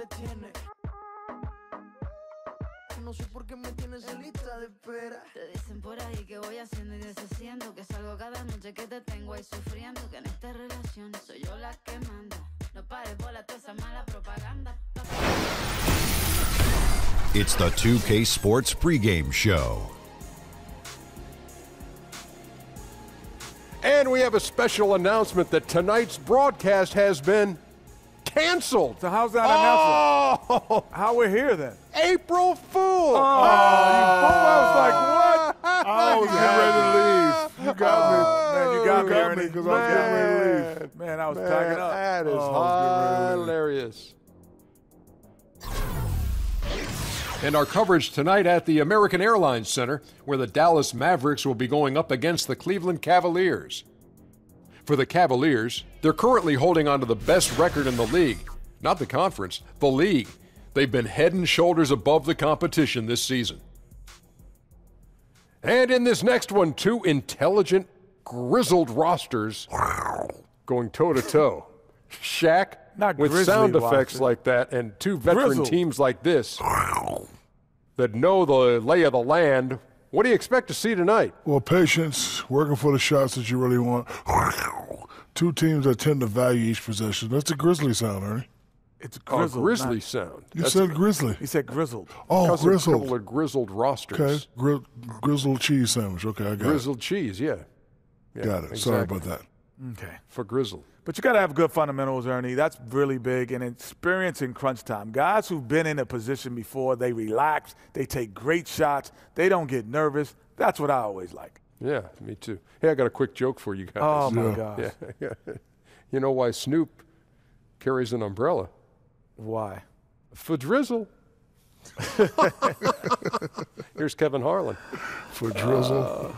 tiene. No sé por qué me tienes en lista de espera. Te dicen por ahí que voy haciendo y deshaciendo, que salgo cada noche que te tengo ahí sufriendo, que en esta relación soy yo la que manda. No pares bola toda esa mala propaganda. It's the 2K Sports pregame show. And we have a special announcement that tonight's broadcast has been canceled. So how's that announcement? How we're here then? April Fool! Oh, I was like, what? I was getting ready to leave. You got me. Man, you got me because I was getting ready to leave. Man, I was packing up. That is hilarious. And our coverage tonight at the American Airlines Center, where the Dallas Mavericks will be going up against the Cleveland Cavaliers. For the Cavaliers, they're currently holding on to the best record in the league. Not the conference, the league. They've been head and shoulders above the competition this season. And in this next one, two intelligent, grizzled rosters going toe-to-toe. Shaq, Not with grizzly, sound effects Watson. like that, and two veteran Grizzled. teams like this that know the lay of the land. What do you expect to see tonight? Well, patience, working for the shots that you really want. Two teams that tend to value each possession. That's a Grizzly sound, Ernie. It's Oh, grizzled. grizzly sound. You said Grizzly. He said grizzled. Oh, Because of a grizzled. couple of grizzled rosters. Okay, grizzled cheese sandwich. Okay, I got Grizzled cheese, yeah. it. Got it. Sorry about that. Okay. For grizzled. But you got to have good fundamentals, Ernie. That's really big. And experience in crunch time. Guys who've been in a position before, they relax. They take great shots. They don't get nervous. That's what I always like. Yeah, me too. Hey, I got a quick joke for you guys. Oh, my Yeah. gosh. Yeah. You know why Snoop carries an umbrella? Why? For drizzle. Here's Kevin Harlan. For drizzle.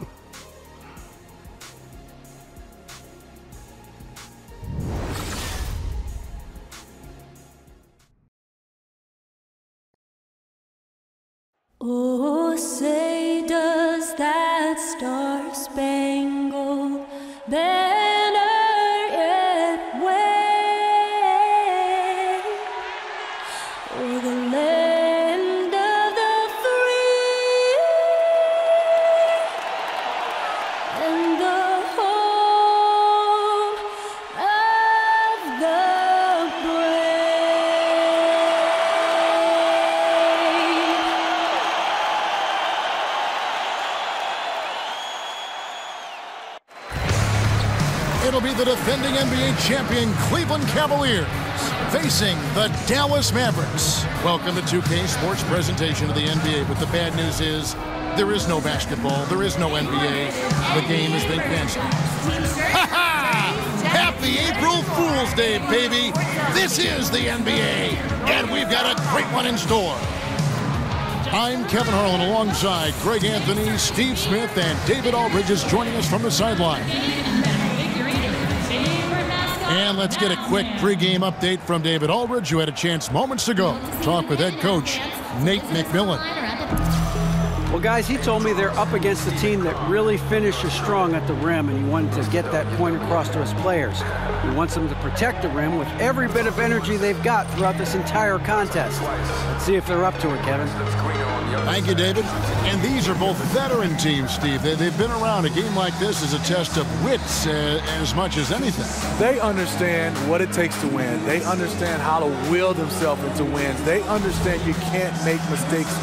Oh, say does that star-spangled banner yet wave o'er the land of the free and the home of the It'll be the defending NBA champion Cleveland Cavaliers facing the Dallas Mavericks. Welcome to 2K Sports presentation of the NBA. But the bad news is there is no basketball, there is no NBA. The game has been canceled. Ha-ha! Happy April Fool's Day, baby! This is the NBA, and we've got a great one in store. I'm Kevin Harlan alongside Greg Anthony, Steve Smith, and David Aldridge is joining us from the sideline. And let's get a quick pregame update from David Aldridge, who had a chance moments ago to talk with head coach Nate McMillan. Well, guys, he told me they're up against a team that really finishes strong at the rim, and he wanted to get that point across to his players. He wants them to protect the rim with every bit of energy they've got throughout this entire contest. Let's see if they're up to it, Kevin. Thank you, David. And these are both veteran teams, Steve. They've been around. A game like this is a test of wits as much as anything. They understand what it takes to win. They understand how to will themselves into wins. They understand you can't make mistakes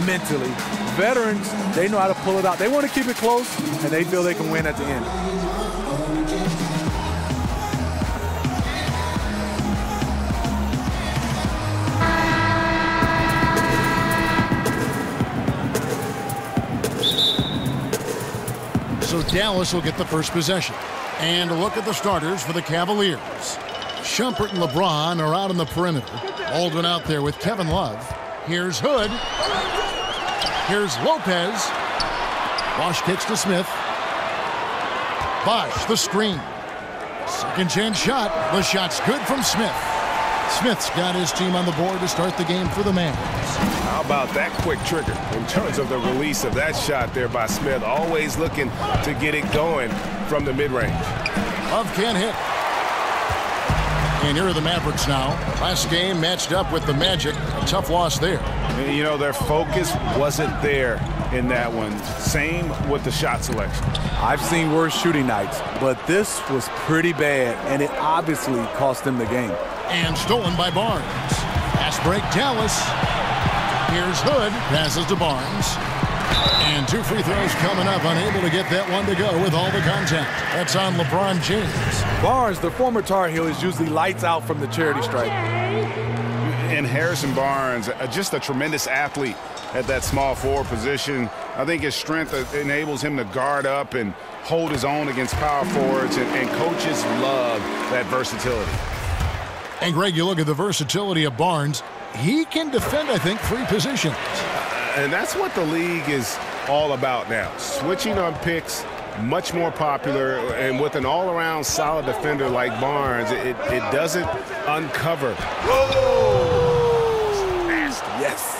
mentally. Veterans, they know how to pull it out. They want to keep it close, and they feel they can win at the end. So Dallas will get the first possession. And a look at the starters for the Cavaliers. Shumpert and LeBron are out on the perimeter. Aldrin out there with Kevin Love. Here's Hood. Here's Lopez. Bosch kicks to Smith. Bosch, the screen. Second chance shot. The shot's good from Smith. Smith's got his team on the board to start the game for the Mavs. How about that quick trigger in terms of the release of that shot there by Smith? Always looking to get it going from the mid-range. Love can't hit. And here are the Mavericks now. Last game matched up with the Magic. A tough loss there. You know, their focus wasn't there in that one. Same with the shot selection. I've seen worse shooting nights, but this was pretty bad, and it obviously cost them the game. And stolen by Barnes. Pass break, Dallas. Here's Hood. Passes to Barnes. And 2 free throws coming up. Unable to get that one to go with all the contact. That's on LeBron James. Barnes, the former Tar Heel, is usually lights out from the charity stripe. And Harrison Barnes, just a tremendous athlete at that small forward position. I think his strength enables him to guard up and hold his own against power forwards, and coaches love that versatility. And Greg, you look at the versatility of Barnes. He can defend, I think, 3 positions. And that's what the league is all about now. Switching on picks, much more popular, and with an all-around solid defender like Barnes, it doesn't uncover. Whoa! Nasty. Yes.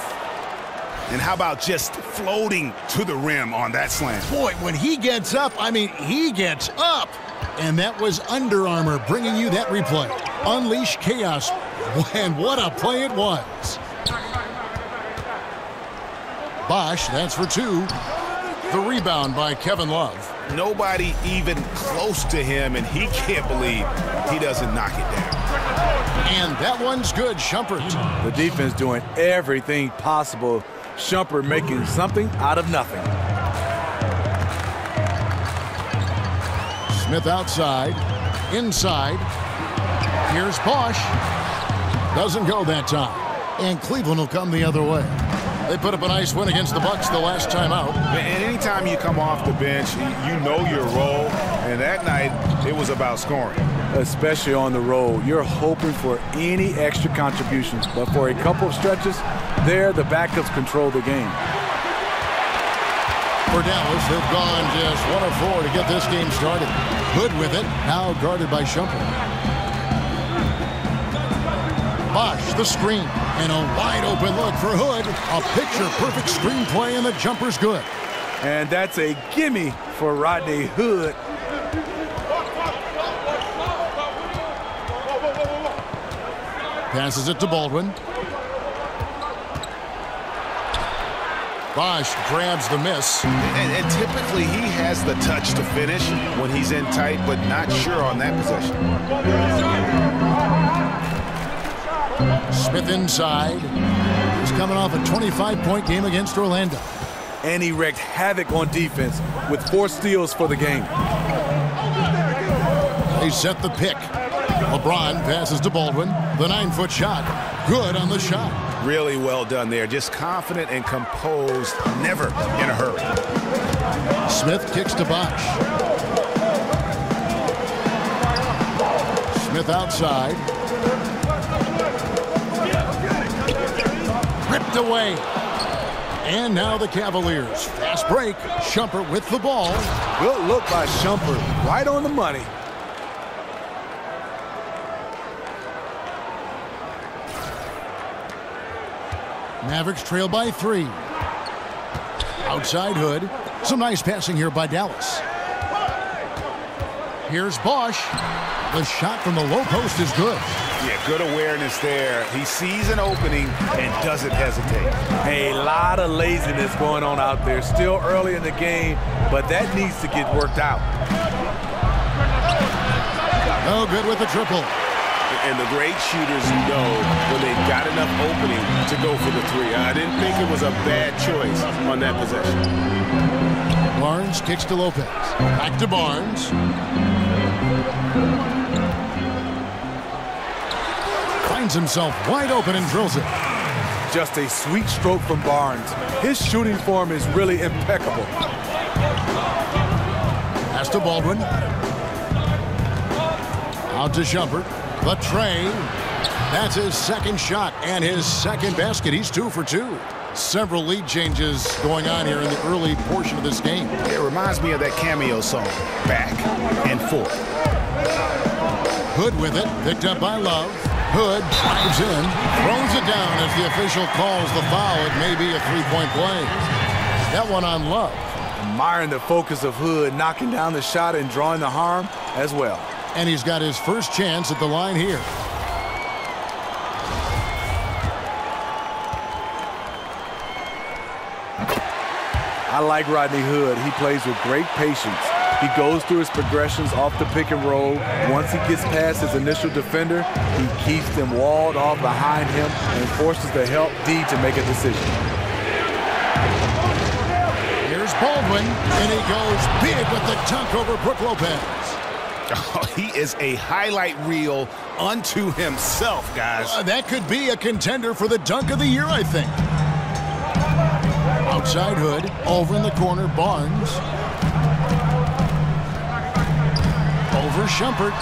And how about just floating to the rim on that slam? Boy, when he gets up, I mean, he gets up. And that was Under Armour bringing you that replay. Unleash chaos. And what a play it was. Bosch, that's for 2. The rebound by Kevin Love. Nobody even close to him, and he can't believe he doesn't knock it down. And that one's good, Shumpert. The defense doing everything possible. Shumpert making something out of nothing. Smith outside. Inside. Here's Bosch. Doesn't go that time. And Cleveland will come the other way. They put up a nice win against the Bucks the last time out. And anytime you come off the bench, you know your role. And that night, it was about scoring. Especially on the road. You're hoping for any extra contributions. But for a couple of stretches, there, the backups control the game. For Dallas, they've gone just 1 of 4 to get this game started. Hood with it, now guarded by Shumpert. Bosch, the screen, and a wide-open look for Hood. A picture-perfect screenplay, and the jumper's good. And that's a gimme for Rodney Hood. Passes it to Baldwin. Bosch grabs the miss. And typically he has the touch to finish when he's in tight, but not sure on that possession. Smith inside. He's coming off a 25-point game against Orlando. And he wreaked havoc on defense with 4 steals for the game. They set the pick. LeBron passes to Baldwin. The 9-foot shot. Good on the shot. Really well done there. Just confident and composed. Never in a hurry. Smith kicks to Bosch. Smith outside. Ripped away. And now the Cavaliers. Fast break. Shumpert with the ball. Good look by Shumpert. Right on the money. Mavericks trail by 3. Outside Hood. Some nice passing here by Dallas. Here's Bosch. The shot from the low post is good. Yeah, good awareness there. He sees an opening and doesn't hesitate. A lot of laziness going on out there. Still early in the game, but that needs to get worked out. No good with the triple. And the great shooters know when they've got enough opening to go for the 3. I didn't think it was a bad choice on that possession. Barnes kicks to Lopez. Back to Barnes. Finds himself wide open and drills it. Just a sweet stroke from Barnes. His shooting form is really impeccable. Pass to Baldwin. Out to Shumpert. The tray. That's his second shot and his second basket. He's 2 for 2. Several lead changes going on here in the early portion of this game. It reminds me of that cameo song, Back and Forth. Hood with it, picked up by Love. Hood drives in, throws it down as the official calls the foul. It may be a 3-point play. That one on Love. Admiring the focus of Hood, knocking down the shot and drawing the harm as well. And he's got his first chance at the line here. I like Rodney Hood. He plays with great patience. He goes through his progressions off the pick and roll. Once he gets past his initial defender, he keeps them walled off behind him and forces the help D to make a decision. Here's Baldwin, and he goes big with the dunk over Brook Lopez. Oh, he is a highlight reel unto himself, guys. That could be a contender for the dunk of the year, I think. Outside Hood, over in the corner, Barnes. Over Shumpert.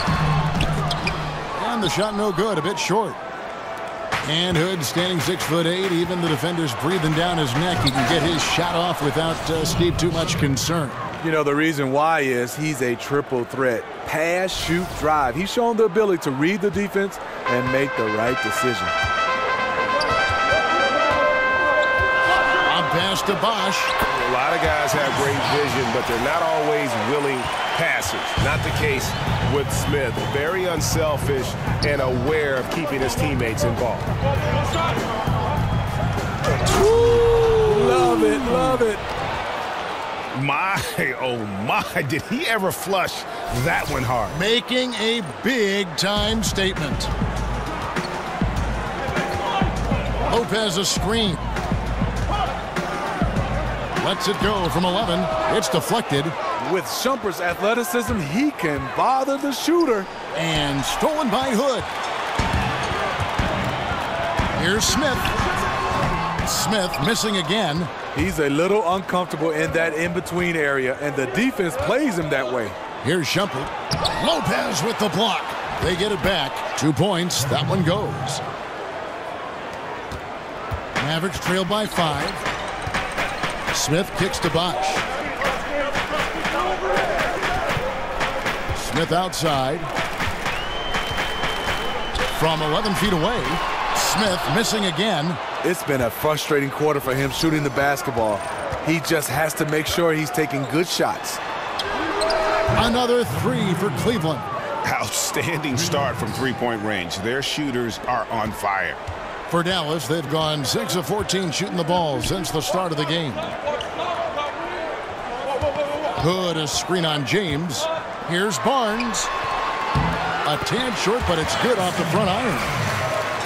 And the shot no good, a bit short. And Hood standing 6'8". Even the defender's breathing down his neck. He can get his shot off without Steve too much concern. You know, the reason why is he's a triple threat. Pass, shoot, drive. He's shown the ability to read the defense and make the right decision. On pass to Bosch. A lot of guys have great vision, but they're not always willing passers. Not the case with Smith. Very unselfish and aware of keeping his teammates involved. Love it, love it. My, oh my, did he ever flush that one hard? Making a big-time statement. Lopez a screen. Lets it go from 11. It's deflected. With Shumpert's athleticism, he can bother the shooter. And stolen by Hood. Here's Smith. Smith missing again. He's a little uncomfortable in that in-between area, and the defense plays him that way. Here's Shumpert. Lopez with the block. They get it back. 2 points. That one goes. Mavericks trail by 5. Smith kicks to Bosch. Smith outside. From 11 feet away. Smith missing again. It's been a frustrating quarter for him shooting the basketball. He just has to make sure he's taking good shots. Another 3 for Cleveland. Outstanding start from three-point range. Their shooters are on fire. For Dallas, they've gone 6 of 14 shooting the ball since the start of the game. Hood, a screen on James. Here's Barnes. A tad short, but it's good off the front iron.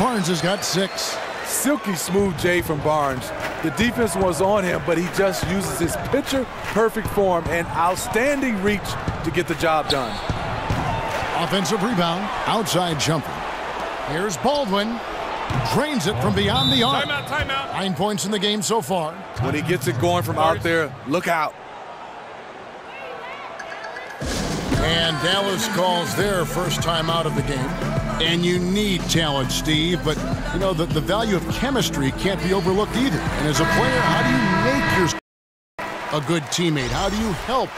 Barnes has got 6. Silky smooth J from Barnes. The defense was on him, but he just uses his picture-perfect form and outstanding reach to get the job done. Offensive rebound, outside jumper. Here's Baldwin. Drains it from beyond the arc. Timeout, timeout. 9 points in the game so far. When he gets it going from out there, look out. And Dallas calls their first time out of the game. And you need talent, Steve, but, you know, the value of chemistry can't be overlooked either. And as a player, how do you make your a good teammate? How do you help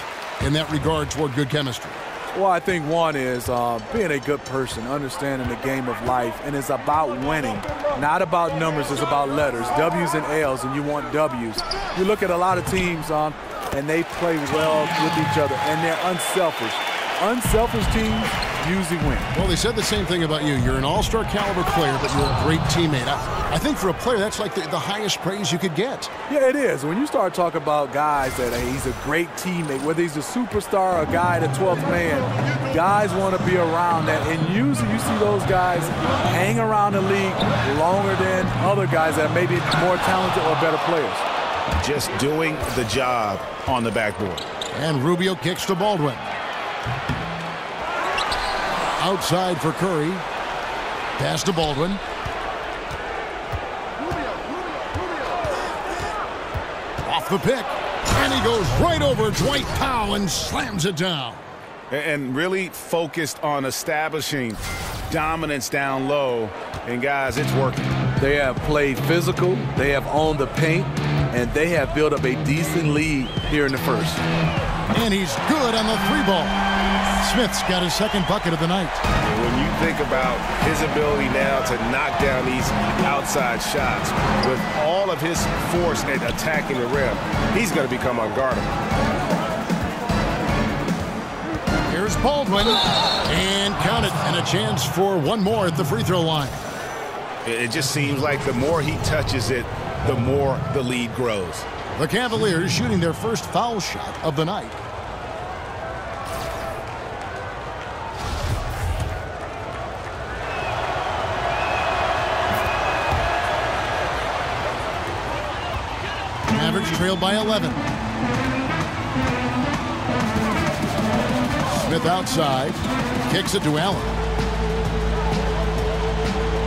in that regard toward good chemistry? Well, I think one is being a good person, understanding the game of life, and it's about winning, not about numbers. It's about letters, W's and L's, and you want W's. You look at a lot of teams, and they play well with each other, and they're unselfish. Unselfish teams usually win. Well, they said the same thing about you. You're an all-star caliber player, but you're a great teammate. I think for a player, that's like the highest praise you could get. Yeah, it is. When you start talking about guys that he's a great teammate, whether he's a superstar or a guy, the 12th man, guys want to be around that. And usually you see those guys hang around the league longer than other guys that may be more talented or better players. Just doing the job on the backboard. And Rubio kicks to Baldwin. Outside for Curry. Pass to Baldwin. Off the pick. And he goes right over Dwight Powell and slams it down. And really focused on establishing dominance down low. And, guys, it's working. They have played physical. They have owned the paint. And they have built up a decent lead here in the first. And he's good on the 3-ball. Smith's got his second bucket of the night. When you think about his ability now to knock down these outside shots with all of his force at attacking the rim, he's going to become unguardable. Here's Baldwin, and a chance for one more at the free throw line. It just seems like the more he touches it, the more the lead grows. The Cavaliers shooting their first foul shot of the night. Mavericks trailed by 11. Smith outside, kicks it to Allen.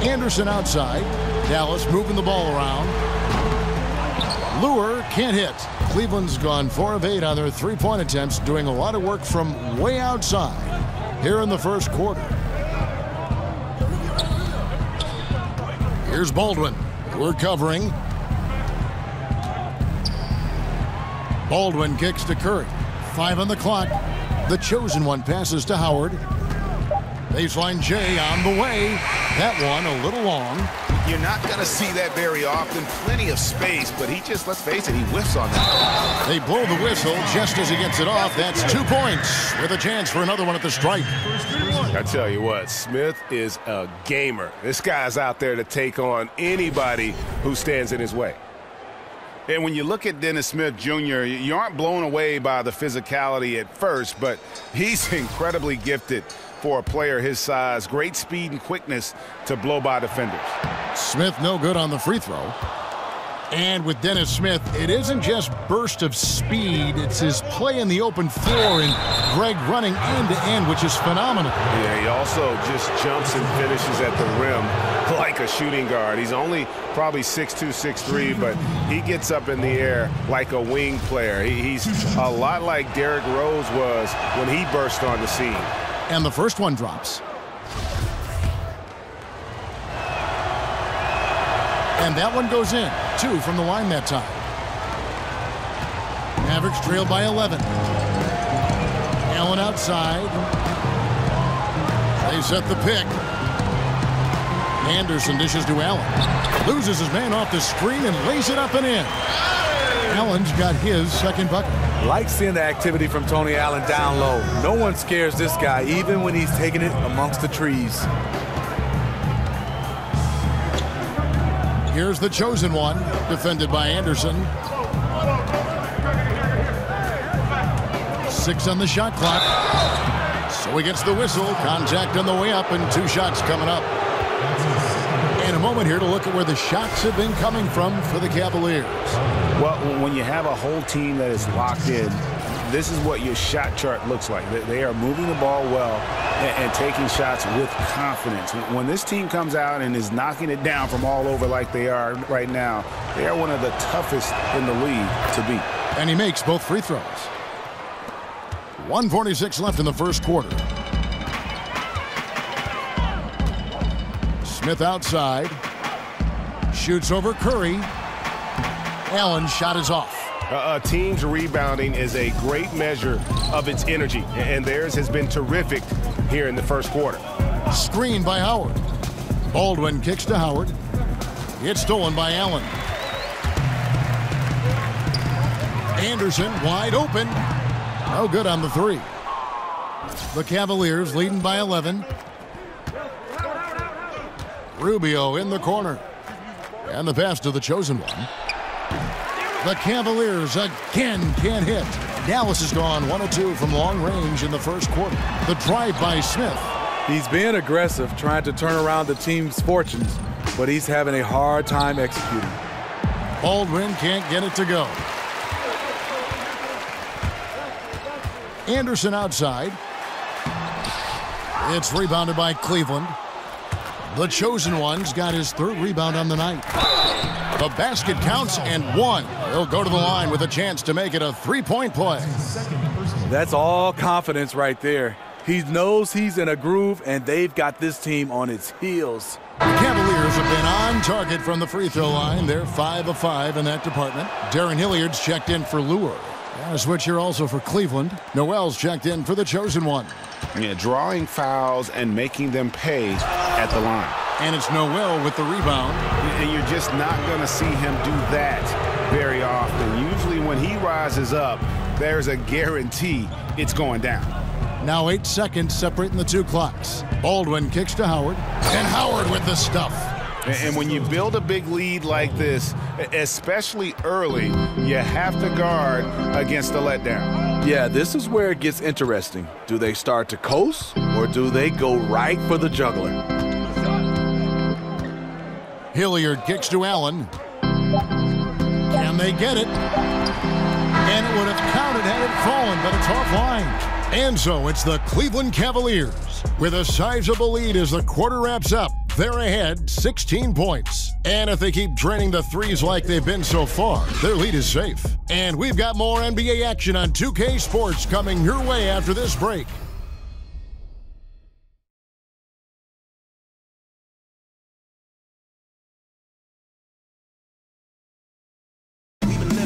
Anderson outside. Dallas moving the ball around. Lure can't hit. Cleveland's gone 4 of 8 on their three-point attempts, doing a lot of work from way outside here in the first quarter. Here's Baldwin. We're covering. Baldwin kicks to Curry. 5 on the clock. The chosen one passes to Howard. Baseline J on the way. That one a little long. You're not going to see that very often. Plenty of space, but he just, let's face it, he whiffs on that. They blow the whistle just as he gets it off. That's 2 points with a chance for another one at the stripe. I tell you what, Smith is a gamer. This guy's out there to take on anybody who stands in his way. And when you look at Dennis Smith Jr., you aren't blown away by the physicality at first, but he's incredibly gifted for a player his size. Great speed and quickness to blow by defenders. Smith no good on the free throw. And with Dennis Smith, it isn't just burst of speed, it's his play in the open floor and Greg running end-to-end, which is phenomenal. Yeah, he also just jumps and finishes at the rim like a shooting guard. He's only probably 6'2", 6'3", but he gets up in the air like a wing player. He's a lot like Derrick Rose was when he burst on the scene. And the first one drops. And that one goes in. 2 from the line that time. Mavericks trail by 11. Allen outside. They set the pick. Anderson dishes to Allen. Loses his man off the screen and lays it up and in. Allen's got his second bucket. Like seeing the activity from Tony Allen down low. No one scares this guy, even when he's taking it amongst the trees. Here's the chosen one, defended by Anderson. 6 on the shot clock. So he gets the whistle. Contact on the way up and 2 shots coming up. And a moment here to look at where the shots have been coming from for the Cavaliers. Well, when you have a whole team that is locked in, this is what your shot chart looks like. They are moving the ball well and taking shots with confidence. When this team comes out and is knocking it down from all over like they are right now, they are one of the toughest in the league to beat. And he makes both free throws. 1:46 left in the first quarter. Smith outside. Shoots over Curry. Allen's shot is off. A team's rebounding is a great measure of its energy, and theirs has been terrific here in the first quarter. Screen by Howard. Baldwin kicks to Howard. It's stolen by Allen. Anderson wide open. No good on the 3. The Cavaliers leading by 11. Rubio in the corner. And the pass to the chosen one. The Cavaliers again can't hit. Dallas has gone 1 of 2 from long range in the first quarter. The drive by Smith. He's being aggressive, trying to turn around the team's fortunes, but he's having a hard time executing. Baldwin can't get it to go. Anderson outside. It's rebounded by Cleveland. The chosen one's got his 3rd rebound on the night. The basket counts and 1. He'll go to the line with a chance to make it a 3-point play. That's all confidence right there. He knows he's in a groove, and they've got this team on its heels. The Cavaliers have been on target from the free throw line. They're 5 of 5 in that department. Darren Hilliard's checked in for Lure. A switch here also for Cleveland. Noel's checked in for the chosen one. Yeah, drawing fouls and making them pay at the line. And it's Noel with the rebound. And you're just not going to see him do that very often. Usually when he rises up, there's a guarantee it's going down. Now 8 seconds separating the two clocks. Baldwin kicks to Howard, and Howard with the stuff. And when you build a big lead like this, especially early, you have to guard against the letdown. Yeah, this is where it gets interesting. Do they start to coast, or do they go right for the juggler? Hilliard kicks to Allen. Can they get it? And it would have counted had it fallen, but it's offline. And so it's the Cleveland Cavaliers with a sizable lead as the quarter wraps up. They're ahead 16 points. And if they keep draining the threes like they've been so far, their lead is safe. And we've got more NBA action on 2K Sports coming your way after this break.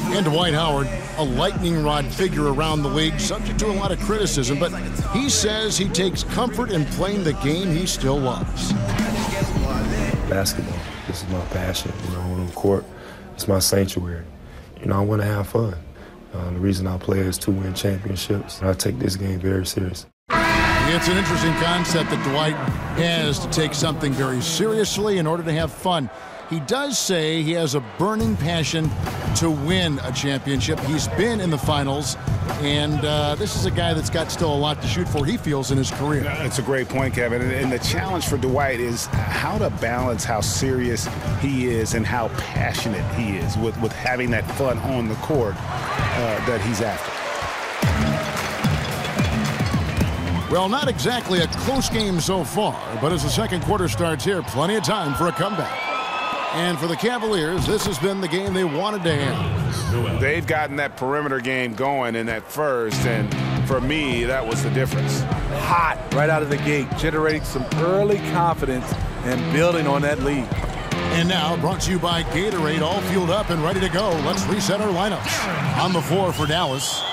And Dwight Howard, a lightning rod figure around the league, subject to a lot of criticism, but he says he takes comfort in playing the game he still loves. Basketball, this is my passion. On the court, it's my sanctuary. I want to have fun. The reason I play is to win championships. I take this game very serious. It's an interesting concept that Dwight has to take something very seriously in order to have fun. He does say he has a burning passion to win a championship. He's been in the finals, and this is a guy that's got still a lot to shoot for, he feels, in his career. That's a great point, Kevin. And the challenge for Dwight is how to balance how serious he is and how passionate he is with having that fun on the court that he's after. Well, not exactly a close game so far, but as the second quarter starts here, plenty of time for a comeback. And for the Cavaliers, this has been the game they wanted to have. They've gotten that perimeter game going in that first, and for me, that was the difference. Hot right out of the gate, generating some early confidence and building on that lead. And now, brought to you by Gatorade, all fueled up and ready to go. Let's reset our lineups. On the floor for Dallas,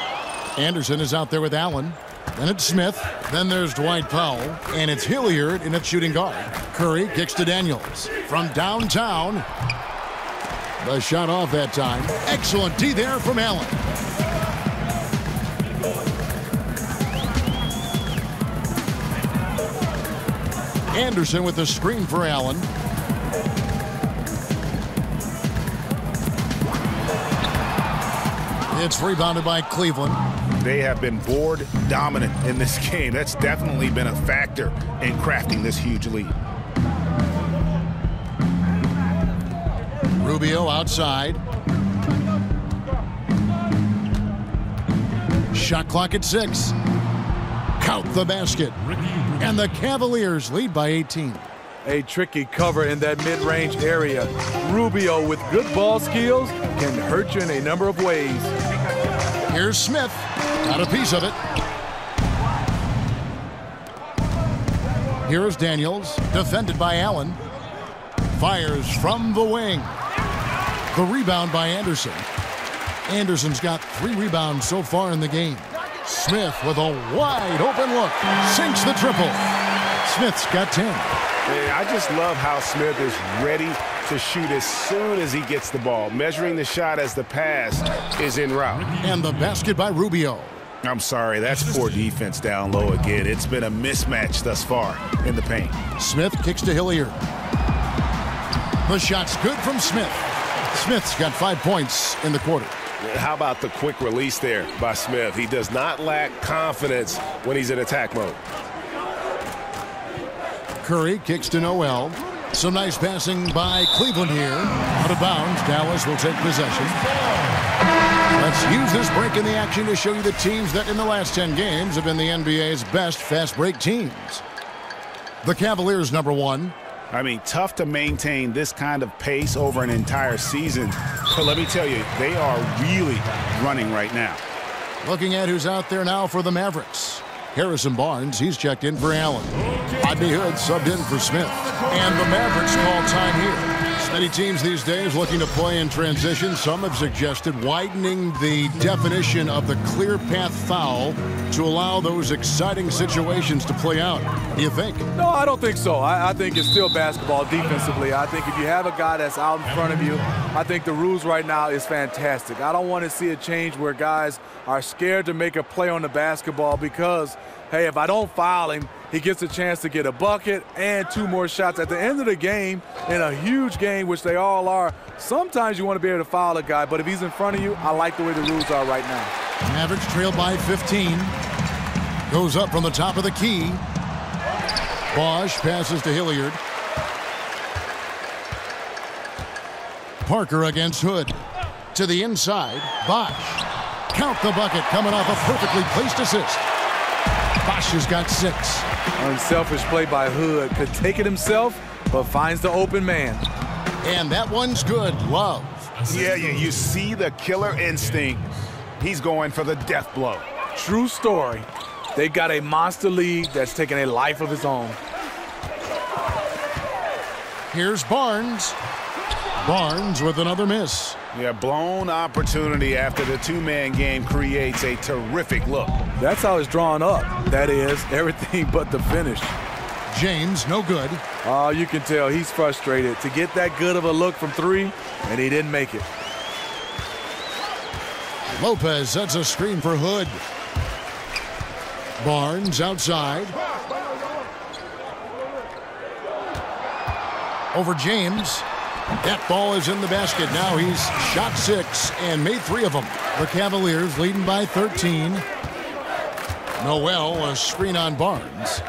Anderson is out there with Allen. Then it's Smith. Then there's Dwight Powell. And it's Hilliard in at shooting guard. Curry kicks to Daniels. From downtown. The shot off that time. Excellent D there from Allen. Anderson with the screen for Allen. It's rebounded by Cleveland. They have been board dominant in this game. That's definitely been a factor in crafting this huge lead. Rubio outside. Shot clock at 6. Count the basket. And the Cavaliers lead by 18. A tricky cover in that mid-range area. Rubio with good ball skills can hurt you in a number of ways. Here's Smith. Got a piece of it. Here's Daniels, defended by Allen. Fires from the wing. The rebound by Anderson. Anderson's got 3 rebounds so far in the game. Smith with a wide open look. Sinks the triple. Smith's got 10. I just love how Smith is ready to shoot as soon as he gets the ball, measuring the shot as the pass is en route. And the basket by Rubio. I'm sorry, that's poor defense down low again. It's been a mismatch thus far in the paint. Smith kicks to Hilliard. The shot's good from Smith. Smith's got 5 points in the quarter. How about the quick release there by Smith? He does not lack confidence when he's in attack mode. Curry kicks to Noel. Some nice passing by Cleveland here. Out of bounds, Dallas will take possession. Let's use this break in the action to show you the teams that in the last 10 games have been the NBA's best fast break teams. The Cavaliers, number 1. I mean, tough to maintain this kind of pace over an entire season. But let me tell you, they are really running right now. Looking at who's out there now for the Mavericks. Harrison Barnes, he's checked in for Allen. Rodney Hood subbed in for Smith. And the Mavericks call time here. Many teams these days looking to play in transition. Some have suggested widening the definition of the clear path foul to allow those exciting situations to play out. What do you think? No, I don't think so. I think it's still basketball defensively. I think if you have a guy that's out in front of you, I think the rules right now is fantastic. I don't want to see a change where guys are scared to make a play on the basketball because, hey, if I don't foul him, he gets a chance to get a bucket and 2 more shots. At the end of the game, in a huge game, which they all are, sometimes you want to be able to foul a guy, but if he's in front of you, I like the way the rules are right now. Mavericks trail by 15. Goes up from the top of the key. Bosch passes to Hilliard. Parker against Hood. To the inside, Bosch. Count the bucket, coming off a perfectly placed assist. Bosch has got 6. Unselfish play by Hood. Could take it himself, but finds the open man. And that one's good. Love. Yeah, you see the killer instinct. He's going for the death blow. True story. They've got a monster lead that's taking a life of its own. Here's Barnes. Barnes with another miss. Yeah, blown opportunity after the 2-man game creates a terrific look. That's how it's drawn up. That is, everything but the finish. James, no good. Oh, you can tell he's frustrated to get that good of a look from 3, and he didn't make it. Lopez sets a screen for Hood. Barnes outside. Over James. That ball is in the basket. Now he's shot 6 and made 3 of them. The Cavaliers leading by 13. Noel, a screen on Barnes.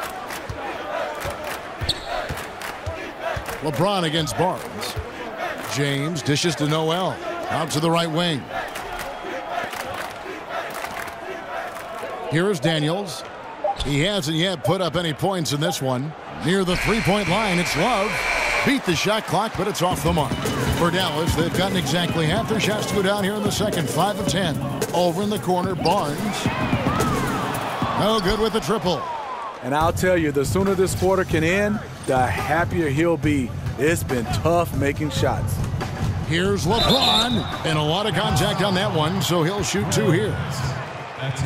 LeBron against Barnes. James dishes to Noel. Out to the right wing. Here is Daniels. He hasn't yet put up any points in this one. Near the 3-point line, it's Love. Beat the shot clock, but it's off the mark. For Dallas, they've gotten exactly half their shots to go down here in the second. 5 of 10. Over in the corner, Barnes. No good with the triple. And I'll tell you, the sooner this quarter can end, the happier he'll be. It's been tough making shots. Here's LeBron. And a lot of contact on that one, so he'll shoot 2 here.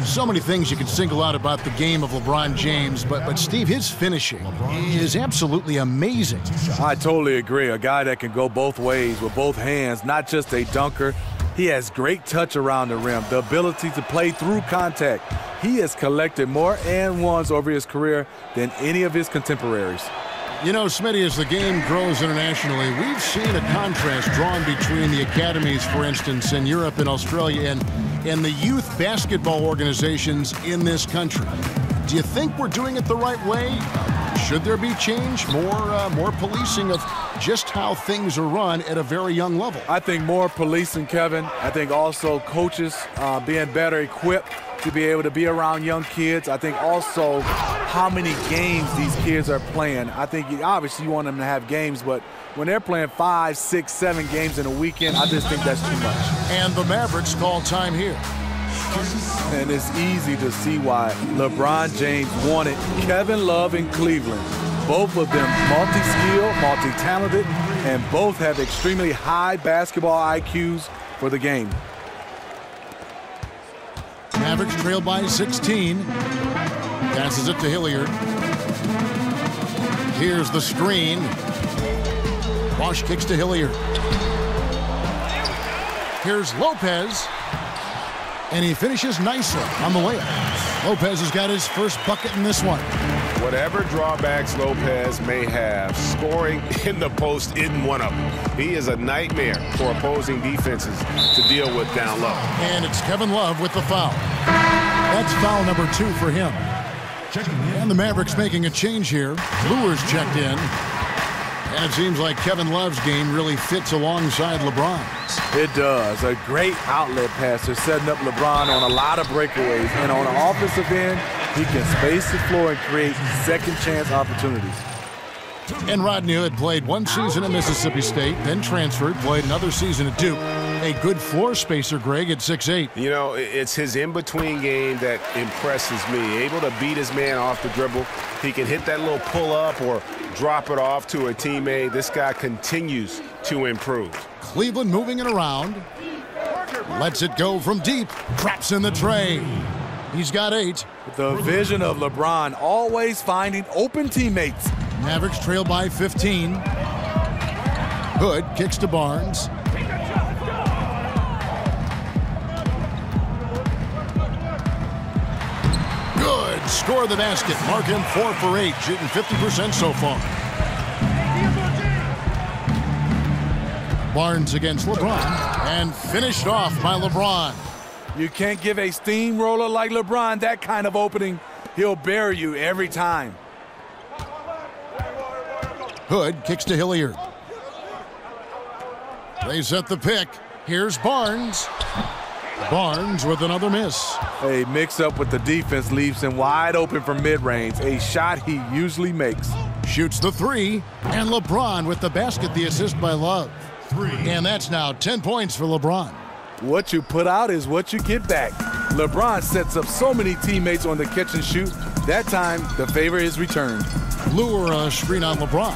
So many things you can single out about the game of LeBron James, but Steve, his finishing is absolutely amazing. I totally agree. A guy that can go both ways with both hands, not just a dunker. He has great touch around the rim, the ability to play through contact. He has collected more and ones over his career than any of his contemporaries. You know, Smitty, as the game grows internationally, we've seen a contrast drawn between the academies, for instance, in Europe and Australia, and the youth basketball organizations in this country. Do you think we're doing it the right way? Should there be change, more policing of just how things are run at a very young level? I think more policing, Kevin. I think also coaches being better equipped to be able to be around young kids. I think also how many games these kids are playing. I think obviously you want them to have games, but when they're playing 5, 6, 7 games in a weekend, I just think that's too much. And the Mavericks call time here. And it's easy to see why LeBron James wanted Kevin Love in Cleveland. Both of them multi-skilled, multi-talented, and both have extremely high basketball IQs for the game. Mavericks trail by 16. Passes it to Hilliard. Here's the screen. Bosch kicks to Hilliard. Here's Lopez. And he finishes nicely on the layup. Lopez has got his first bucket in this one. Whatever drawbacks Lopez may have, scoring in the post isn't one of them. He is a nightmare for opposing defenses to deal with down low. And it's Kevin Love with the foul. That's foul number 2 for him. And the Mavericks making a change here. Lewis checked in. And it seems like Kevin Love's game really fits alongside LeBron's. It does. A great outlet passer, setting up LeBron on a lot of breakaways. And on the offensive end, he can space the floor and create second chance opportunities. And Rodney Hood played 1 season at Mississippi State, then transferred, played another season at Duke. A good floor spacer, Greg, at 6'8". You know, it's his in-between game that impresses me. Able to beat his man off the dribble. He can hit that little pull-up or drop it off to a teammate. This guy continues to improve. Cleveland moving it around. Lets it go from deep. Traps in the tray. He's got 8. The vision of LeBron, always finding open teammates. Mavericks trail by 15. Hood kicks to Barnes. Good score the basket. Mark him 4 for 8, shooting 50% so far. Barnes against LeBron, and finished off by LeBron. You can't give a steamroller like LeBron that kind of opening. He'll bury you every time. Hood kicks to Hilliard. They set the pick. Here's Barnes. Barnes with another miss. A mix-up with the defense leaves him wide open for mid-range, a shot he usually makes. Shoots the three, and LeBron with the basket, the assist by Love. And that's now 10 points for LeBron. What you put out is what you get back. LeBron sets up so many teammates on the catch and shoot. That time, the favor is returned. Lure a screen on LeBron.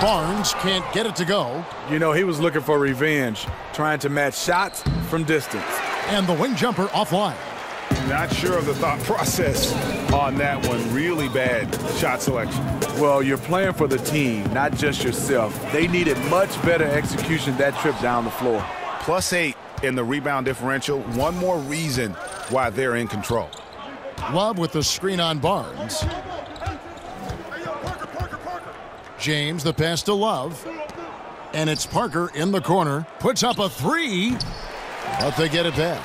Barnes can't get it to go. You know, he was looking for revenge, trying to match shots from distance. And the wing jumper offline. Not sure of the thought process on that one. Really bad shot selection. Well, you're playing for the team, not just yourself. They needed much better execution that trip down the floor. +8 in the rebound differential. One more reason why they're in control. Love with the screen on Barnes. James, the pass to Love. And it's Parker in the corner. Puts up a three, but they get it back.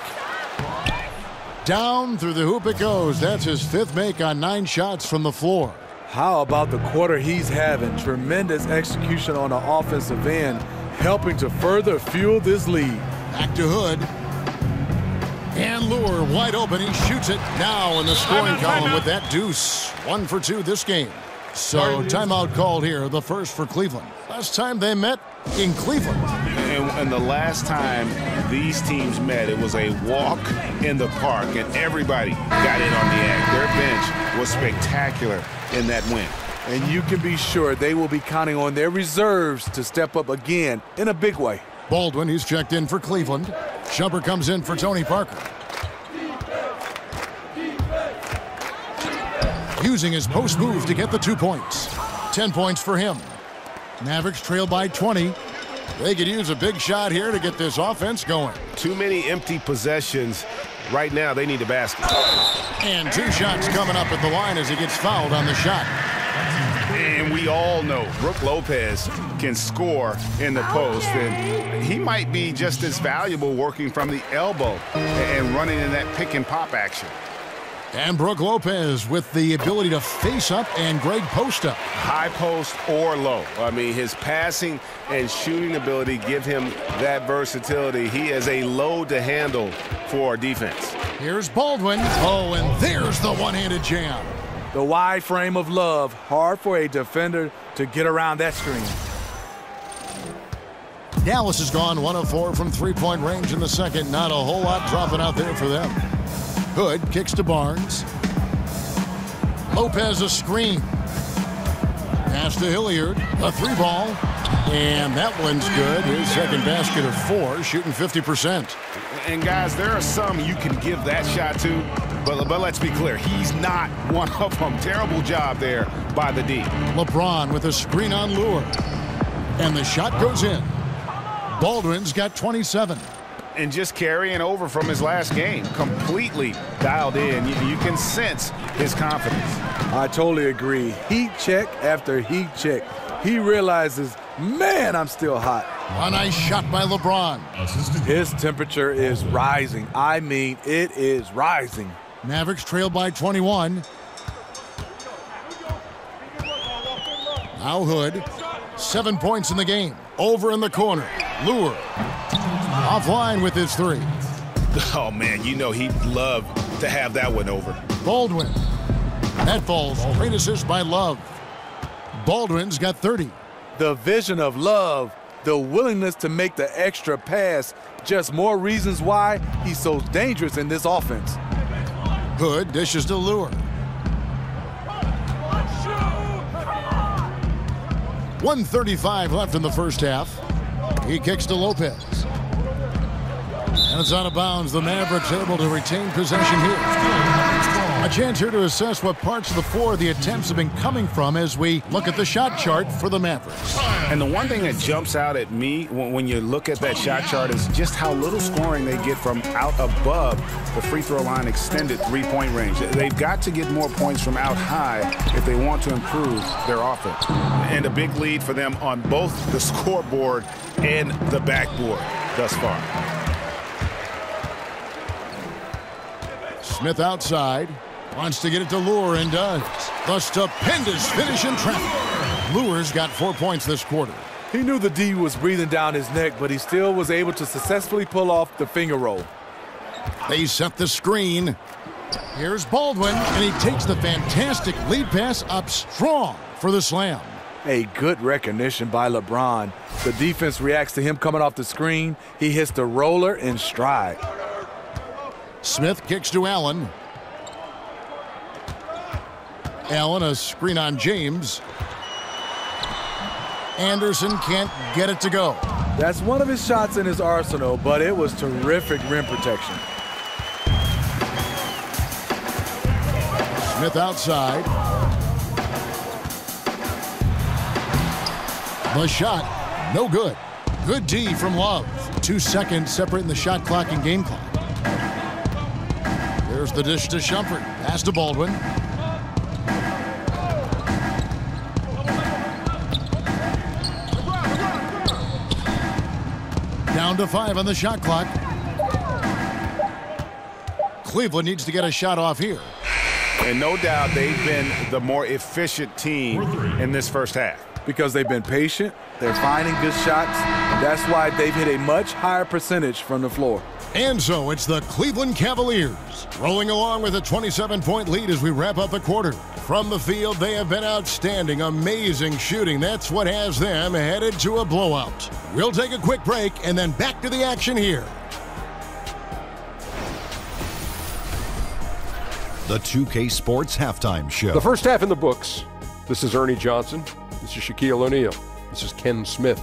Down through the hoop it goes. That's his 5th make on 9 shots from the floor. How about the quarter he's having? Tremendous execution on the offensive end, helping to further fuel this lead. Back to Hood. And Lure wide open. He shoots it now in the scoring column with that deuce. 1 for 2 this game. So timeout called here, the first for Cleveland. Last time they met in Cleveland. And the last time these teams met, it was a walk in the park, and everybody got in on the act. Their bench was spectacular in that win. And you can be sure they will be counting on their reserves to step up again in a big way. Baldwin, who's checked in for Cleveland. Jumper comes in for Tony Parker. Using his post move to get the 2 points. 10 points for him. Mavericks trail by 20. They could use a big shot here to get this offense going. Too many empty possessions. Right now, they need a basket. And 2 shots coming up at the line as he gets fouled on the shot. And we all know Brook Lopez can score in the post, and he might be just as valuable working from the elbow and running in that pick and pop action. And Brook Lopez with the ability to face up and grade post up. High post or low. I mean, his passing and shooting ability give him that versatility. He is a load to handle for our defense. Here's Baldwin. Oh, and there's the one-handed jam. The wide frame of Love. Hard for a defender to get around that screen. Dallas has gone 1 of 4 from 3-point range in the second. Not a whole lot dropping out there for them. Hood kicks to Barnes. Lopez a screen. Pass to Hilliard. A 3-ball. And that one's good. His second basket of 4, shooting 50%. And guys, there are some you can give that shot to, but let's be clear, he's not one of them. Terrible job there by the D. LeBron with a screen on Lure. And the shot goes in. Baldwin's got 27. And just carrying over from his last game, completely dialed in. You can sense his confidence. I totally agree. Heat check after heat check. He realizes, man, I'm still hot. A nice shot by LeBron. His temperature is rising. I mean, it is rising. Mavericks trail by 21. Now Hood. 7 points in the game. Over in the corner. Lure. Offline with his 3. Oh, man, you know he'd love to have that one over. Baldwin. That falls. Great assist by Love. Baldwin's got 30. The vision of Love, the willingness to make the extra pass, just more reasons why he's so dangerous in this offense. Hood dishes to Lure. 1:35 left in the first half. He kicks to Lopez. And it's out of bounds. The Mavericks able to retain possession here. A chance here to assess what parts of the floor the attempts have been coming from as we look at the shot chart for the Mavericks. And the one thing that jumps out at me when you look at that shot chart is just how little scoring they get from out above the free throw line extended three-point range. They've got to get more points from out high if they want to improve their offense. And a big lead for them on both the scoreboard and the backboard thus far. Smith outside. Wants to get it to Lure and does. The stupendous finish in traffic. Lure's got 4 points this quarter. He knew the D was breathing down his neck, but he still was able to successfully pull off the finger roll. They set the screen. Here's Baldwin, and he takes the fantastic lead pass up strong for the slam. A good recognition by LeBron. The defense reacts to him coming off the screen. He hits the roller in stride. Smith kicks to Allen. Allen, a screen on James. Anderson can't get it to go. That's one of his shots in his arsenal, but it was terrific rim protection. Smith outside. The shot, no good. Good D from Love. 2 seconds separating the shot clock and game clock. There's the dish to Shumpert. Pass to Baldwin. Down to 5 on the shot clock. Cleveland needs to get a shot off here. And no doubt they've been the more efficient team in this first half. Because they've been patient, they're finding good shots, and that's why they've hit a much higher percentage from the floor. And so it's the Cleveland Cavaliers rolling along with a 27-point lead as we wrap up the quarter. From the field, they have been outstanding, amazing shooting. That's what has them headed to a blowout. We'll take a quick break and then back to the action here. The 2K Sports Halftime Show. The first half in the books. This is Ernie Johnson. This is Shaquille O'Neal. This is Ken Smith.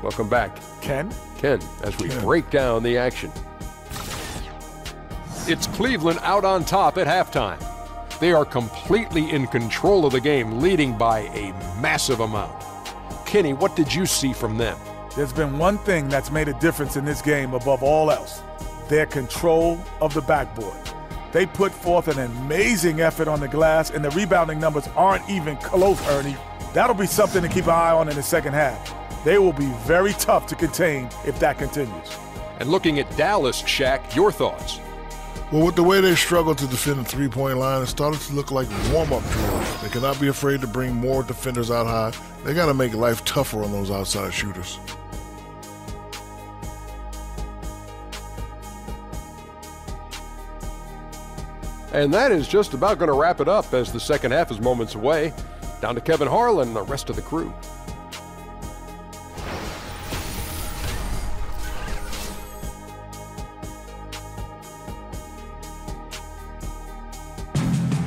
Welcome back. Ken, as we break down the action. It's Cleveland out on top at halftime. They are completely in control of the game, leading by a massive amount. Kenny, what did you see from them? There's been one thing that's made a difference in this game above all else: their control of the backboard. They put forth an amazing effort on the glass, and the rebounding numbers aren't even close, Ernie. That'll be something to keep an eye on in the second half. They will be very tough to contain if that continues. And looking at Dallas, Shaq, your thoughts? Well, with the way they struggled to defend the three-point line, it started to look like warm-up drills. They cannot be afraid to bring more defenders out high. They got to make life tougher on those outside shooters. And that is just about going to wrap it up as the second half is moments away. Down to Kevin Harlan and the rest of the crew.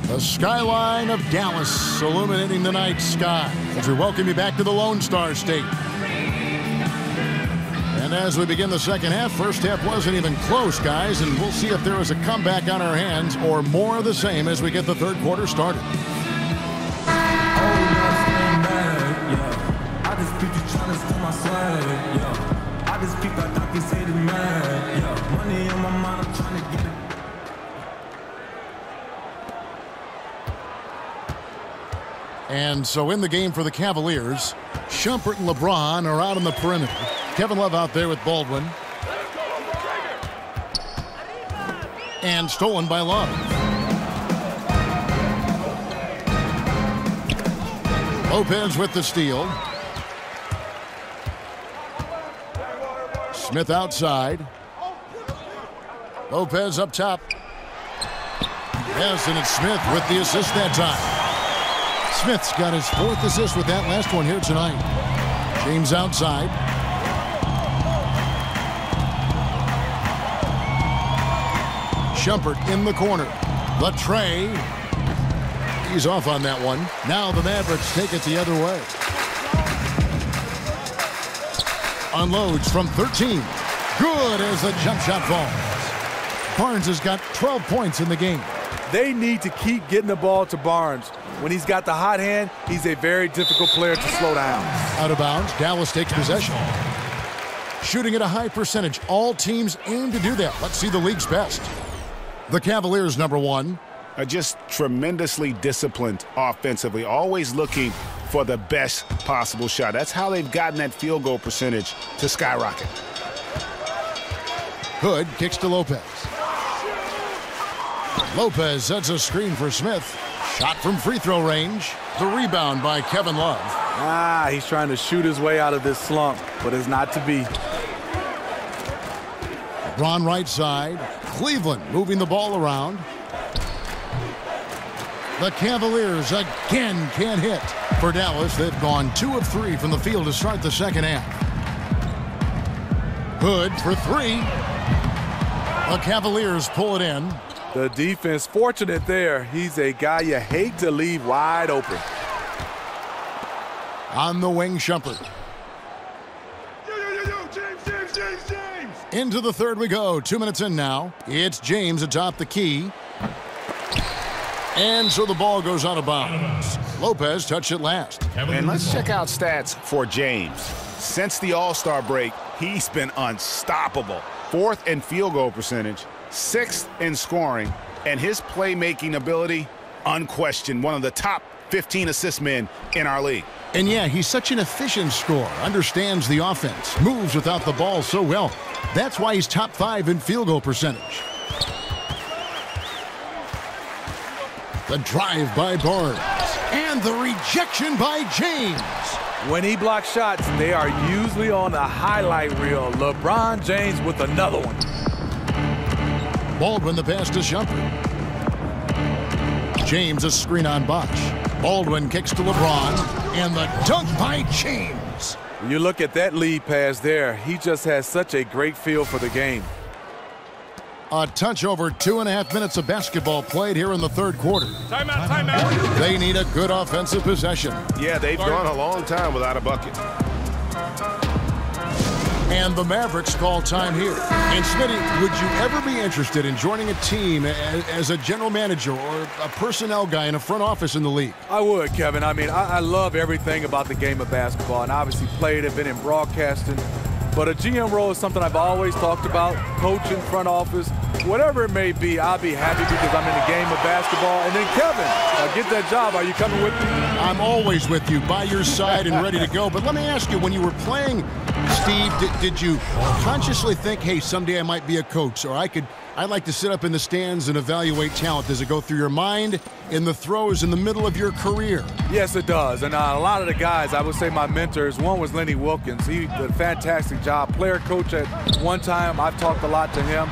The skyline of Dallas illuminating the night sky as we welcome you back to the Lone Star State. And as we begin the second half, first half wasn't even close, guys, and we'll see if there is a comeback on our hands or more of the same as we get the third quarter started. And so in the game for the Cavaliers, Shumpert and LeBron are out on the perimeter. Kevin Love out there with Baldwin. And stolen by Love. Lopez with the steal. Smith outside. Lopez up top. Yes, and it's Smith with the assist that time. Smith's got his fourth assist with that last one here tonight. James outside. Shumpert in the corner. The tray. He's off on that one. Now the Mavericks take it the other way. Unloads from 13. Good as the jump shot falls. Barnes has got 12 points in the game. They need to keep getting the ball to Barnes. When he's got the hot hand, he's a very difficult player to slow down. Out of bounds, Dallas takes possession. Shooting at a high percentage. All teams aim to do that. Let's see the league's best. The Cavaliers, number one. Are just tremendously disciplined offensively, always looking for the best possible shot. That's how they've gotten that field goal percentage to skyrocket. Hood kicks to Lopez. Lopez sets a screen for Smith. Shot from free throw range. The rebound by Kevin Love. He's trying to shoot his way out of this slump, but it's not to be. LeBron right side. Cleveland moving the ball around. The Cavaliers again can't hit. For Dallas, they've gone 2 of 3 from the field to start the second half. Hood for 3. The Cavaliers pull it in. The defense fortunate there. He's a guy you hate to leave wide open. On the wing, Shumpert. James. Into the third we go. 2 minutes in now. It's James atop the key. And so the ball goes out of bounds. Lopez touched it last. And let's check out stats for James. Since the All-Star break, he's been unstoppable. 4th in field goal percentage, 6th in scoring, and his playmaking ability, unquestioned, one of the top 15 assist men in our league. And yeah, he's such an efficient scorer, understands the offense, moves without the ball so well. That's why he's top 5 in field goal percentage. The drive by Barnes. And the rejection by James. When he blocks shots, they are usually on a highlight reel. LeBron James with another one. Baldwin the pass to Shumpert. James a screen on Bosch. Baldwin kicks to LeBron. And the dunk by James. When you look at that lead pass there, he just has such a great feel for the game. A touch over 2.5 minutes of basketball played here in the third quarter. Timeout. They need a good offensive possession. Yeah, they've gone a long time without a bucket. And the Mavericks call time here. And Smitty, would you ever be interested in joining a team as a general manager or a personnel guy in a front office in the league? I would, Kevin. I mean, I love everything about the game of basketball, and obviously played it, been in broadcasting. But a GM role is something I've always talked about, coaching, front office, whatever it may be. I'll be happy because I'm in the game of basketball. And then, Kevin, get that job. Are you coming with me? I'm always with you, by your side and ready to go. But let me ask you, when you were playing, Steve, did you consciously think, hey, someday I might be a coach, or I'd like to sit up in the stands and evaluate talent? Does it go through your mind in the throws in the middle of your career? Yes, it does. And a lot of the guys, I would say my mentors, one was Lenny Wilkins. He did a fantastic job. Player coach at one time. I've talked a lot to him.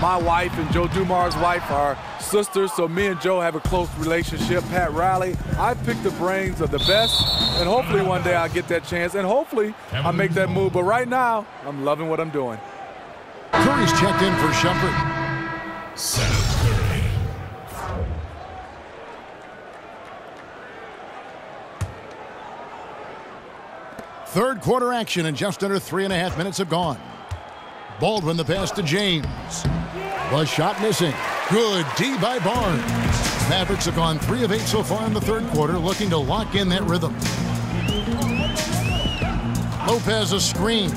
My wife and Joe Dumar's wife are sisters, so me and Joe have a close relationship. Pat Riley, I picked the brains of the best, and hopefully one day I'll get that chance, and hopefully I'll make that move. But right now, I'm loving what I'm doing. Curry's checked in for Shumpert. Third quarter action, and just under 3.5 minutes have gone. Baldwin the pass to James. The shot missing. Good D by Barnes. Mavericks have gone 3 of 8 so far in the third quarter, looking to lock in that rhythm. Lopez a screen.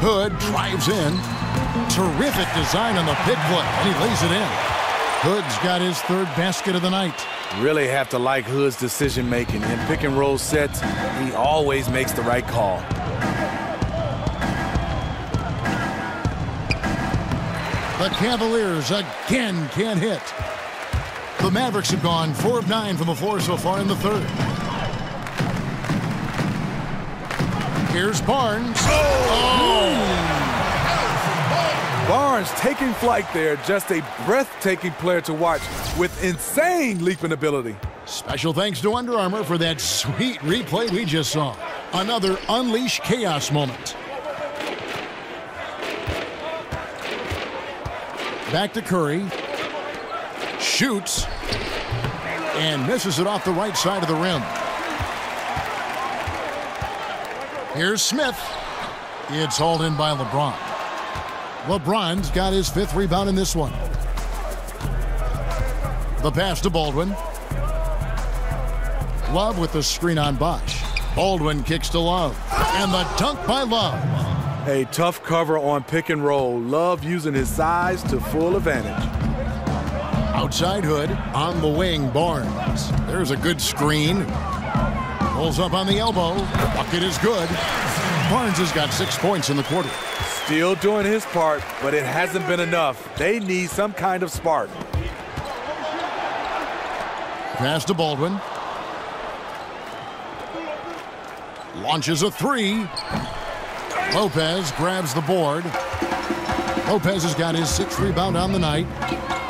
Hood drives in. Terrific design on the pick play, and he lays it in. Hood's got his third basket of the night. Really have to like Hood's decision making. In pick and roll sets, he always makes the right call. The Cavaliers again can't hit. The Mavericks have gone 4 of 9 from the floor so far in the third. Here's Barnes. Barnes taking flight there. Just a breathtaking player to watch with insane leaping ability. Special thanks to Under Armour for that sweet replay we just saw. Another Unleash Chaos moment. Back to Curry. Shoots. And misses it off the right side of the rim. Here's Smith. It's hauled in by LeBron. LeBron's got his 5th rebound in this one. The pass to Baldwin. Love with the screen on Bosch. Baldwin kicks to Love. And the dunk by Love. A tough cover on pick and roll. Love using his size to full advantage. Outside Hood, on the wing, Barnes. There's a good screen. Pulls up on the elbow. Bucket is good. Barnes has got 6 points in the quarter. Still doing his part, but it hasn't been enough. They need some kind of spark. Pass to Baldwin. Launches a three. Lopez grabs the board. Lopez has got his 6th rebound on the night.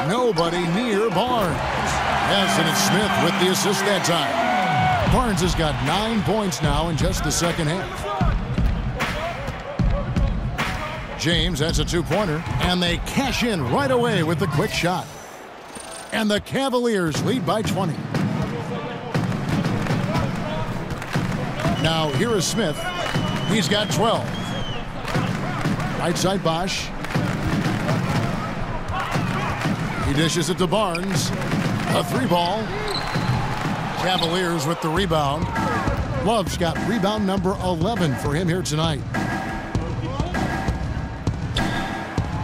Nobody near Barnes. Yes, and it's Smith with the assist that time. Barnes has got 9 points now in just the second half. James has a 2-pointer, and they cash in right away with the quick shot. And the Cavaliers lead by 20. Now here is Smith. He's got 12. Right side Bosch. He dishes it to Barnes. A 3-ball. Cavaliers with the rebound. Love's got rebound number 11 for him here tonight.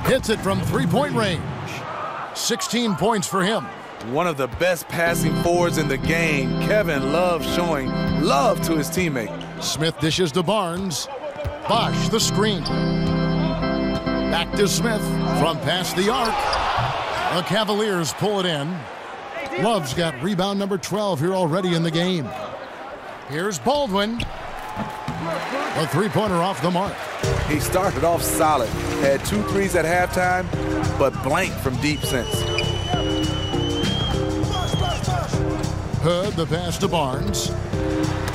Hits it from 3-point range. 16 points for him. One of the best passing forwards in the game. Kevin Love showing love to his teammate. Smith dishes to Barnes. Bosch the screen. Back to Smith from past the arc. The Cavaliers pull it in. Love's got rebound number 12 here already in the game. Here's Baldwin. A 3-pointer off the mark. He started off solid. Had 2 threes at halftime, but blanked from deep since. Hood the pass to Barnes.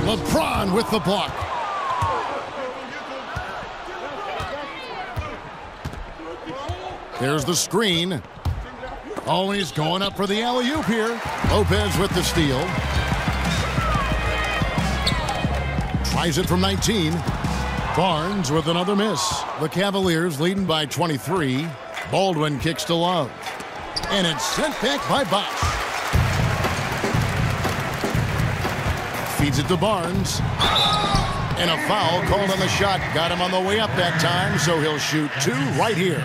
LeBron with the block. There's the screen. Oh, he's going up for the alley-oop here. Lopez with the steal. Tries it from 19. Barnes with another miss. The Cavaliers leading by 23. Baldwin kicks to Love. And it's sent back by Bosch. Feeds it to Barnes. And a foul called on the shot. Got him on the way up that time, so he'll shoot 2 right here.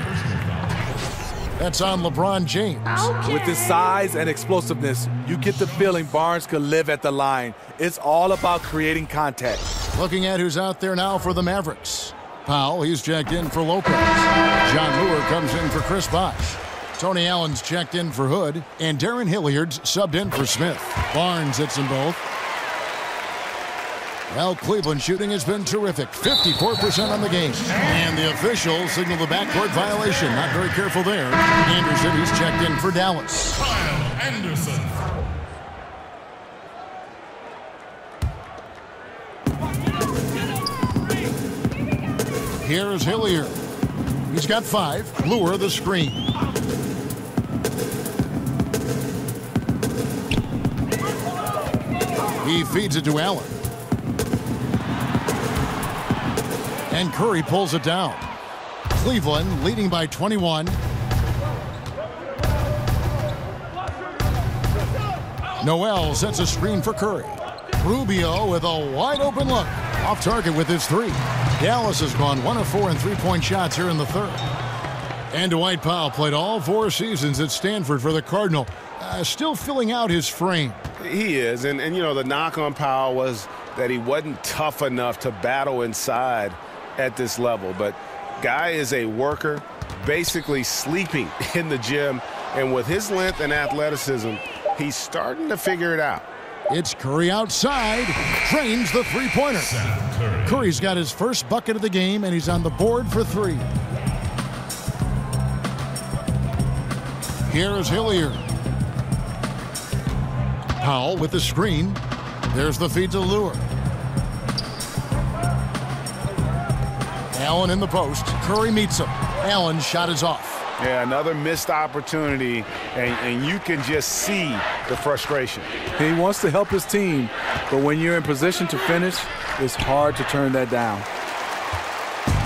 That's on LeBron James. Okay. With his size and explosiveness, you get the feeling Barnes could live at the line. It's all about creating contact. Looking at who's out there now for the Mavericks. Powell, he's checked in for Lopez. John Lure comes in for Chris Bosch. Tony Allen's checked in for Hood. And Darren Hilliard's subbed in for Smith. Barnes hits them both. Well, Cleveland shooting has been terrific. 54% on the game. And the officials signal the backcourt violation. Not very careful there. Anderson, he's checked in for Dallas. Kyle Anderson. Here's Hilliard. He's got 5. Lure the screen. He feeds it to Allen. And Curry pulls it down. Cleveland leading by 21. Noel sets a screen for Curry. Rubio with a wide open look. Off target with his 3. Dallas has gone 1 of 4 in 3-point shots here in the third. And Dwight Powell played all 4 seasons at Stanford for the Cardinal. Still filling out his frame. He is. And, you know, the knock on Powell was that he wasn't tough enough to battle inside at this level. But guy is a worker, basically sleeping in the gym. And with his length and athleticism, he's starting to figure it out. It's Curry outside. Trains the 3-pointer. Curry's got his first bucket of the game, and he's on the board for 3. Here's Hilliard. Powell with the screen. There's the feed to Lure. Allen in the post. Curry meets him. Allen's shot is off. Yeah, another missed opportunity, and you can just see the frustration. He wants to help his team, but when you're in position to finish, it's hard to turn that down.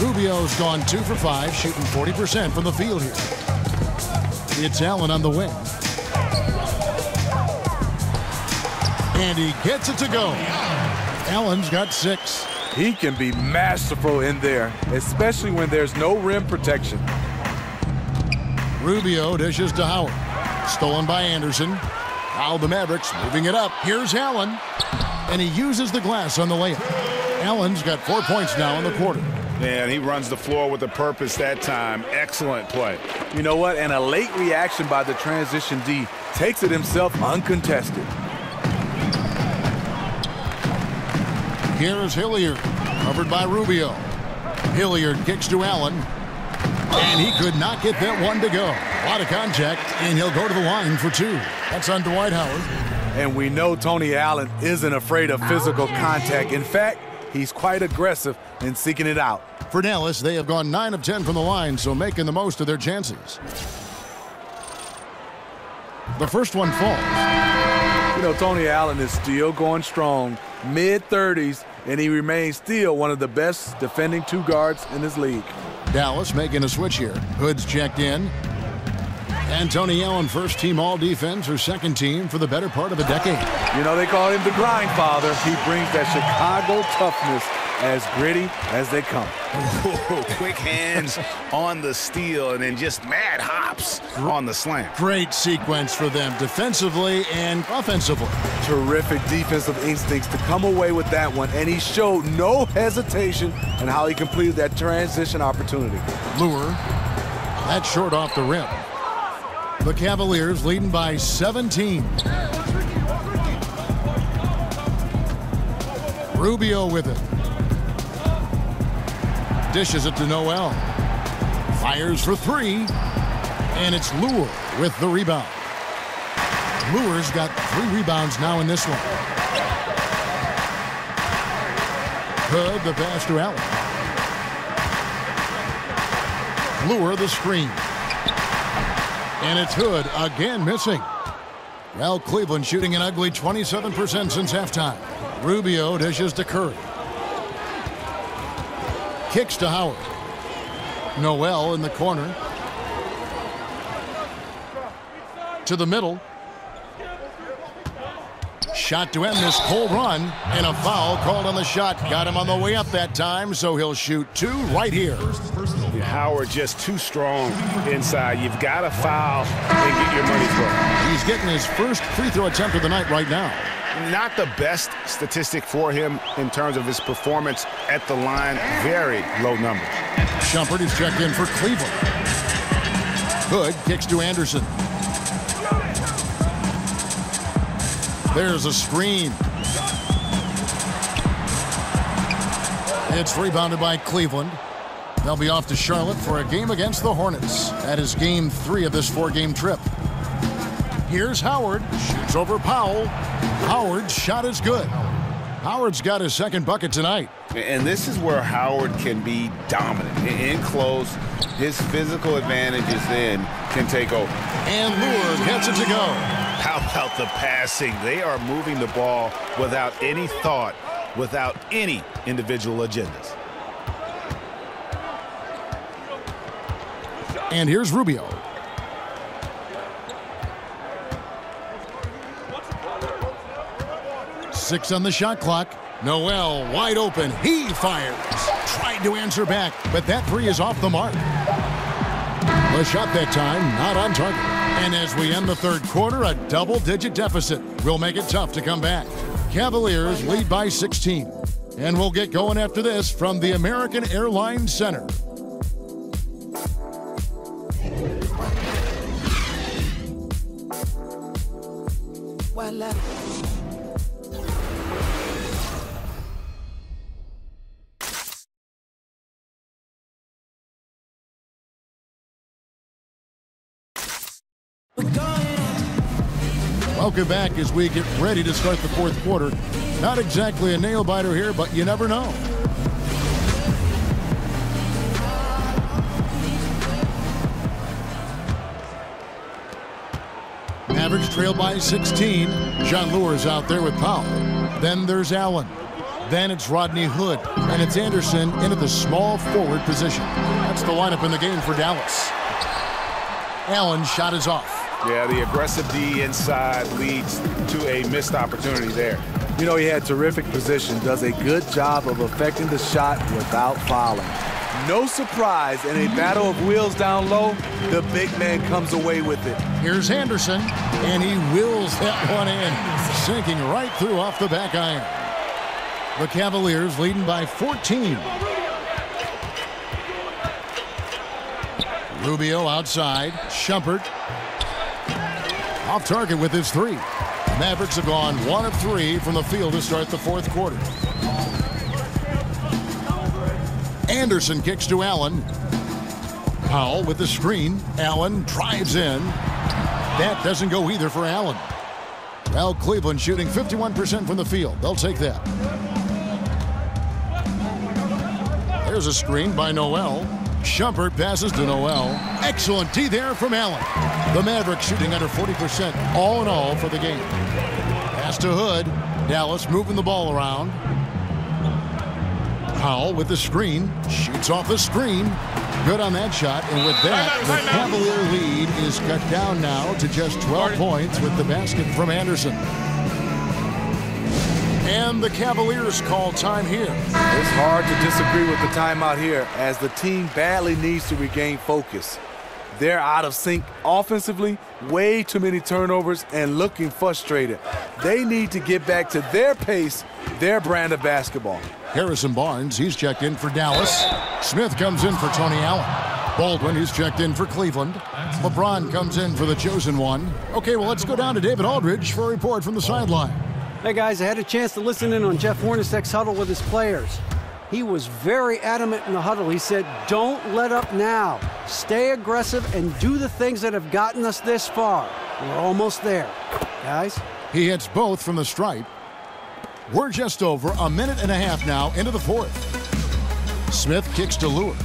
Rubio's gone 2 for 5, shooting 40% from the field here. It's Allen on the wing. And he gets it to go. Allen's got 6. He can be masterful in there, especially when there's no rim protection. Rubio dishes to Howard. Stolen by Anderson. Now the Mavericks moving it up. Here's Allen. And he uses the glass on the layup. Allen's got 4 points now in the quarter. Man, he runs the floor with a purpose that time. Excellent play. You know what? And a late reaction by the transition D takes it himself uncontested. Here's Hilliard, covered by Rubio. Hilliard kicks to Allen, and he could not get that one to go. A lot of contact, and he'll go to the line for 2. That's on Dwight Howard. And we know Tony Allen isn't afraid of physical contact. In fact, he's quite aggressive in seeking it out. For Dallas, they have gone 9 of 10 from the line, so making the most of their chances. The first one falls. You know, Tony Allen is still going strong, mid-30s, and he remains still one of the best defending 2 guards in this league. Dallas making a switch here. Hood's checked in. And Tony Allen, first team all-defense or second team for the better part of a decade. You know, they call him the grind father. He brings that Chicago toughness, as gritty as they come. Ooh, quick hands on the steal and then just mad hops on the slam. Great sequence for them defensively and offensively. Terrific defensive instincts to come away with that one, and he showed no hesitation in how he completed that transition opportunity. Lure, that's short off the rim. The Cavaliers leading by 17. Rubio with it. Dishes it to Noel. Fires for 3. And it's Lure with the rebound. Lure's got 3 rebounds now in this one. Hood the pass to Allen. Lure the screen. And it's Hood again missing. Well, Cleveland shooting an ugly 27% since halftime. Rubio dishes to Curry. Kicks to Howard. Noel in the corner. To the middle. Shot to end this cold run. And a foul called on the shot. Got him on the way up that time, so he'll shoot 2 right here. Howard just too strong inside. You've got to foul and get your money's worth. He's getting his first free throw attempt of the night right now. Not the best statistic for him in terms of his performance at the line. Very low numbers. Shumpert is checked in for Cleveland. Hood kicks to Anderson. There's a screen. It's rebounded by Cleveland. They'll be off to Charlotte for a game against the Hornets. That is game 3 of this 4-game trip. Here's Howard. Shoots over Powell. Howard's shot is good. Howard's got his second bucket tonight. And this is where Howard can be dominant. In close, his physical advantages then can take over. And Lure gets it to go. How about the passing? They are moving the ball without any thought, without any individual agendas. And here's Rubio. Six on the shot clock. Noel wide open. He fires. Tried to answer back, but that 3 is off the mark. The shot that time not on target. And as we end the third quarter, a double-digit deficit will make it tough to come back. Cavaliers lead by 16. And we'll get going after this from the American Airlines Center. Welcome back as we get ready to start the fourth quarter. Not exactly a nail-biter here, but you never know. Mavericks trail by 16. John Lure's out there with Powell. Then there's Allen. Then it's Rodney Hood. And it's Anderson into the small forward position. That's the lineup in the game for Dallas. Allen's shot is off. Yeah, the aggressive D inside leads to a missed opportunity there. You know, he had terrific position, does a good job of affecting the shot without fouling. No surprise, in a battle of wheels down low, the big man comes away with it. Here's Anderson, and he wills that one in, sinking right through off the back iron. The Cavaliers leading by 14. Rubio outside. Shumpert off target with his three. The Mavericks have gone 1 of 3 from the field to start the fourth quarter. Anderson kicks to Allen. Powell with the screen. Allen drives in. That doesn't go either for Allen. Well, Cleveland shooting 51% from the field. They'll take that. There's a screen by Noel. Shumpert passes to Noel. Excellent D there from Allen. The Mavericks shooting under 40% all in all for the game. Pass to Hood. Dallas moving the ball around. Powell with the screen. Shoots off the screen. Good on that shot. And with that, the Cavalier lead is cut down now to just 12 points with the basket from Anderson. And the Cavaliers call time here. It's hard to disagree with the timeout here as the team badly needs to regain focus. They're out of sync offensively, way too many turnovers, and looking frustrated. They need to get back to their pace, their brand of basketball. Harrison Barnes, he's checked in for Dallas. Smith comes in for Tony Allen. Baldwin, he's checked in for Cleveland. LeBron comes in for the chosen one. Okay, well, let's go down to David Aldridge for a report from the sideline. Hey, guys, I had a chance to listen in on Jeff Hornacek's huddle with his players. He was very adamant in the huddle. He said, don't let up now. Stay aggressive and do the things that have gotten us this far. We're almost there. Guys? He hits both from the stripe. We're just over a minute and a half now into the fourth. Smith kicks to Lure.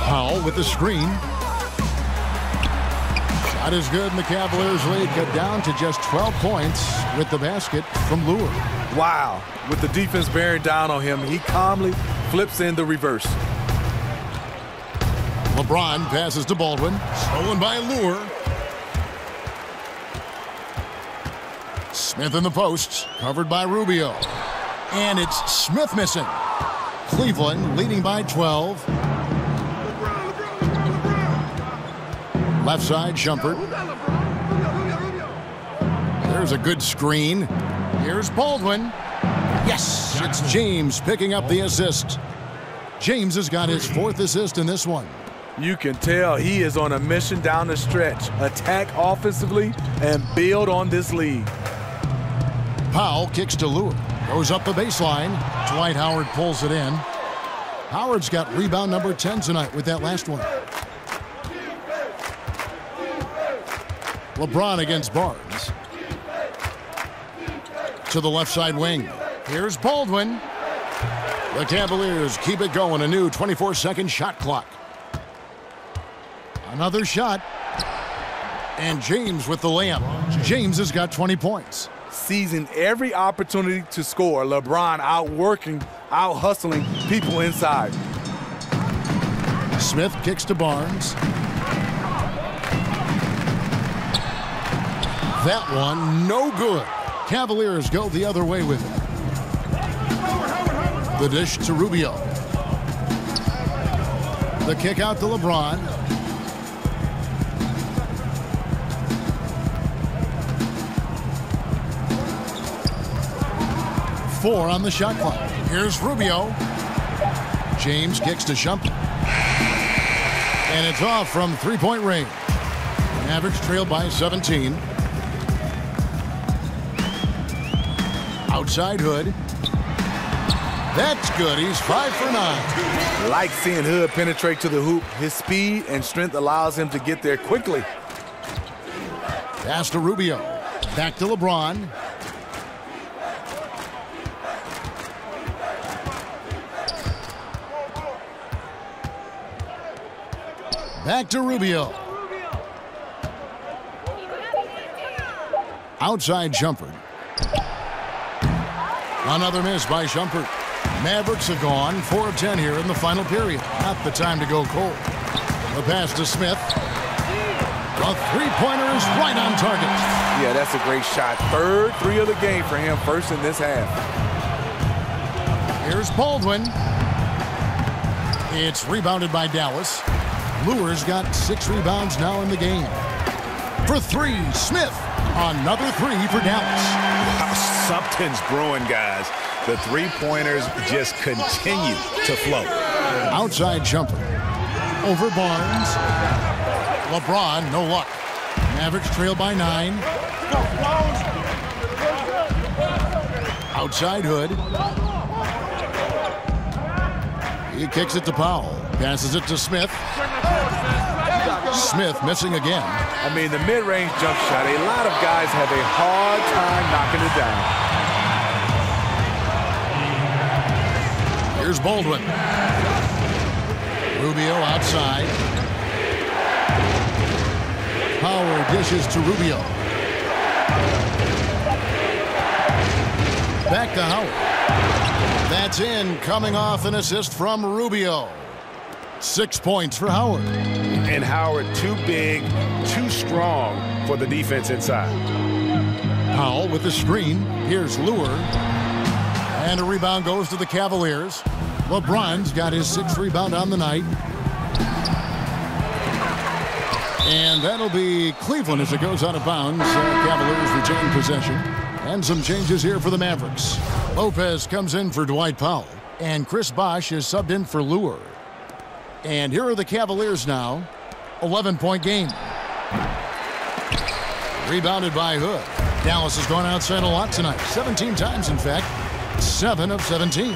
Powell with the screen. Shot is good, and the Cavaliers lead cut down to just 12 points with the basket from Lure. Wow. With the defense bearing down on him, he calmly flips in the reverse. LeBron passes to Baldwin. Stolen by Lure. Smith in the post, covered by Rubio. And it's Smith missing. Cleveland leading by 12. Left side, Shumpert. There's a good screen. Here's Baldwin. Yes, it's James picking up the assist. James has got his 4th assist in this one. You can tell he is on a mission down the stretch. Attack offensively and build on this lead. Powell kicks to Lure. Goes up the baseline. Dwight Howard pulls it in. Howard's got rebound number 10 tonight with that last one. LeBron against Barnes. To the left side wing. Here's Baldwin. The Cavaliers keep it going. A new 24-second shot clock. Another shot. And James with the layup. James has got 20 points. Seizing every opportunity to score. LeBron outworking, out-hustling people inside. Smith kicks to Barnes. That one, no good. Cavaliers go the other way with it. The dish to Rubio. The kick out to LeBron. Four on the shot clock. Here's Rubio. James kicks to Shumpert. And it's off from three-point range. Mavericks trail by 17. Outside Hood. That's good. He's 5 for 9. Like seeing Hood penetrate to the hoop. His speed and strength allows him to get there quickly. Pass to Rubio. Back to LeBron. Back to Rubio. Outside Shumpert. Another miss by Shumpert. Mavericks have gone 4 of 10 here in the final period. Not the time to go cold. The pass to Smith. The three-pointer is right on target. Yeah, that's a great shot. Third three of the game for him, first in this half. Here's Baldwin. It's rebounded by Dallas. Lure's got 6 rebounds now in the game. For 3, Smith. Another 3 for Dallas. Wow, something's brewing, guys. The three-pointers just continue to flow. Outside jumper. Over Barnes. LeBron, no luck. Mavericks trail by 9. Outside Hood. He kicks it to Powell. Passes it to Smith. Smith missing again. I mean, the mid-range jump shot, a lot of guys have a hard time knocking it down. Here's Baldwin. Rubio outside. Power dishes to Rubio. Back to Howard. That's in, coming off an assist from Rubio. 6 points for Howard. And Howard too big, too strong for the defense inside. Powell with the screen. Here's Lure. And a rebound goes to the Cavaliers. LeBron's got his 6th rebound on the night. And that'll be Cleveland as it goes out of bounds. Cavaliers retain possession. And some changes here for the Mavericks. Lopez comes in for Dwight Powell. And Chris Bosh is subbed in for Lure. And here are the Cavaliers now. 11-point game. Rebounded by Hood. Dallas has gone outside a lot tonight. 17 times, in fact. 7 of 17.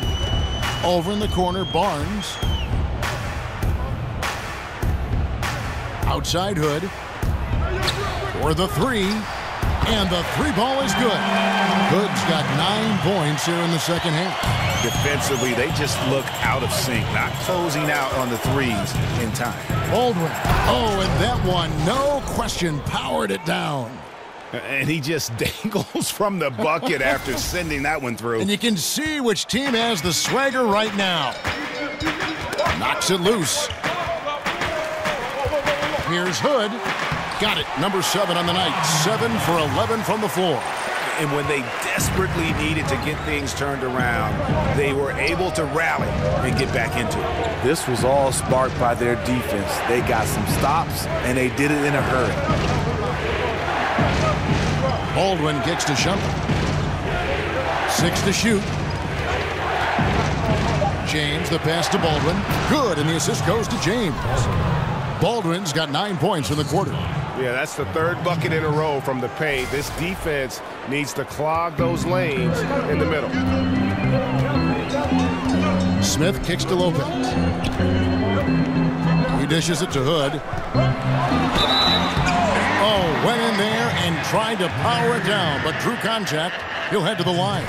Over in the corner, Barnes. Outside Hood. For the 3. And the 3-ball is good. Hood's got 9 points here in the second half. Defensively, they just look out of sync, not closing out on the threes in time. Baldwin. Oh, and that one, no question, powered it down. And he just dangles from the bucket after sending that one through. And you can see which team has the swagger right now. Knocks it loose. Here's Hood. Got it. Number 7 on the night. 7 for 11 from the floor. And when they desperately needed to get things turned around, they were able to rally and get back into it. This was all sparked by their defense. They got some stops, and they did it in a hurry. Baldwin kicks to Shumpert. 6 to shoot. James, the pass to Baldwin. Good, and the assist goes to James. Baldwin's got 9 points in the quarter. Yeah, that's the 3rd bucket in a row from the paint. This defense needs to clog those lanes in the middle. Smith kicks to Lopez. He dishes it to Hood. Oh, went in there and tried to power it down, but drew contact. He'll head to the line.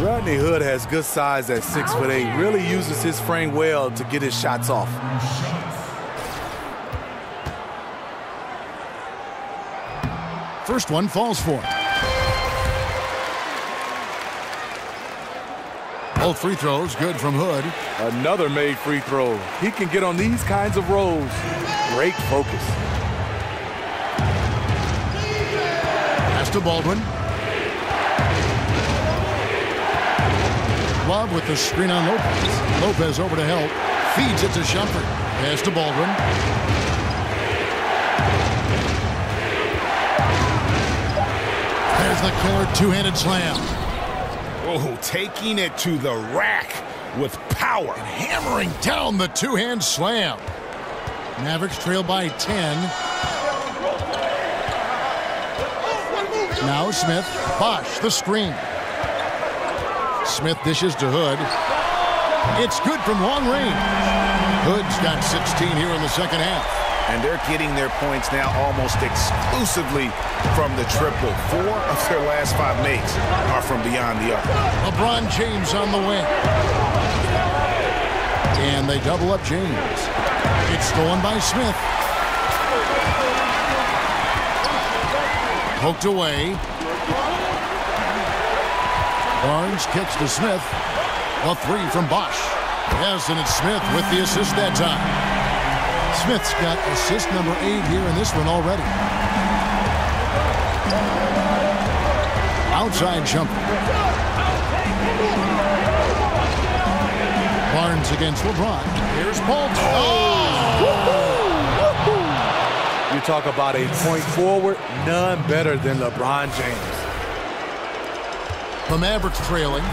Rodney Hood has good size at 6'8". Really uses his frame well to get his shots off. First one falls for him. Both free throws good from Hood. Another made free throw. He can get on these kinds of rolls. Great focus. Pass to Baldwin. Love with the screen on Lopez. Lopez over to help. Feeds it to Shumpert. Pass to Baldwin. There's the killer two-handed slam. Oh, taking it to the rack with power. And hammering down the two-hand slam. Mavericks trail by 10. Now Smith. Bosh, the screen. Smith dishes to Hood. It's good from long range. Hood's got 16 here in the second half. And they're getting their points now almost exclusively from the triple. 4 of their last 5 makes are from beyond the arc. LeBron James on the wing. And they double up James. It's stolen by Smith. Poked away. Barnes kicks to Smith. A 3 from Bosh. Yes, and it's Smith with the assist that time. Smith's got assist number 8 here in this one already. Outside jumper. Barnes against LeBron. Here's Bolt. You talk about a point forward, none better than LeBron James. The Mavericks trailing.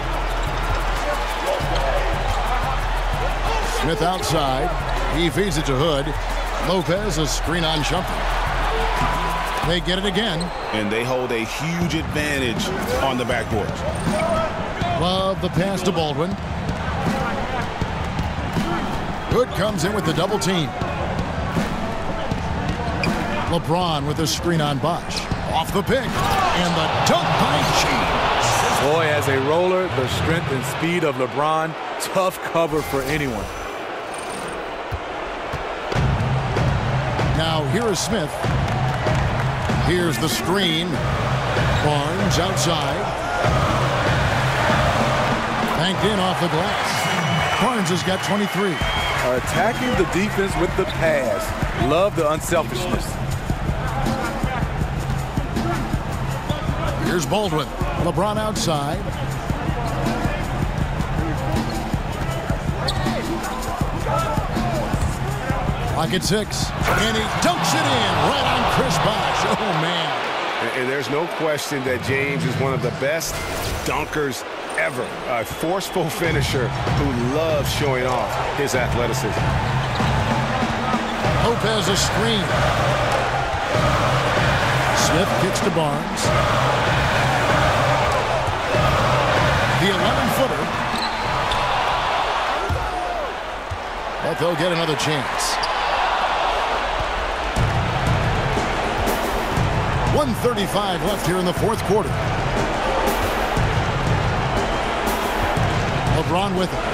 Smith outside. He feeds it to Hood. Lopez, a screen on jumper. They get it again. And they hold a huge advantage on the backboard. Love the pass to Baldwin. Hood comes in with the double team. LeBron with a screen on Bosh. Off the pick. And the dunk by James. Boy, as a roller, the strength and speed of LeBron, tough cover for anyone. Now here is Smith. Here's the screen. Barnes outside. Banked in off the glass. Barnes has got 23. Attacking the defense with the pass. Love the unselfishness. Here's Baldwin. LeBron outside. Clock at 6. And he dunks it in right on Chris Bosh. Oh, man. And there's no question that James is one of the best dunkers ever. A forceful finisher who loves showing off his athleticism. Lopez a screen. Smith kicks to Barnes. The 11-footer. But they'll get another chance. 1:35 left here in the fourth quarter. LeBron with it.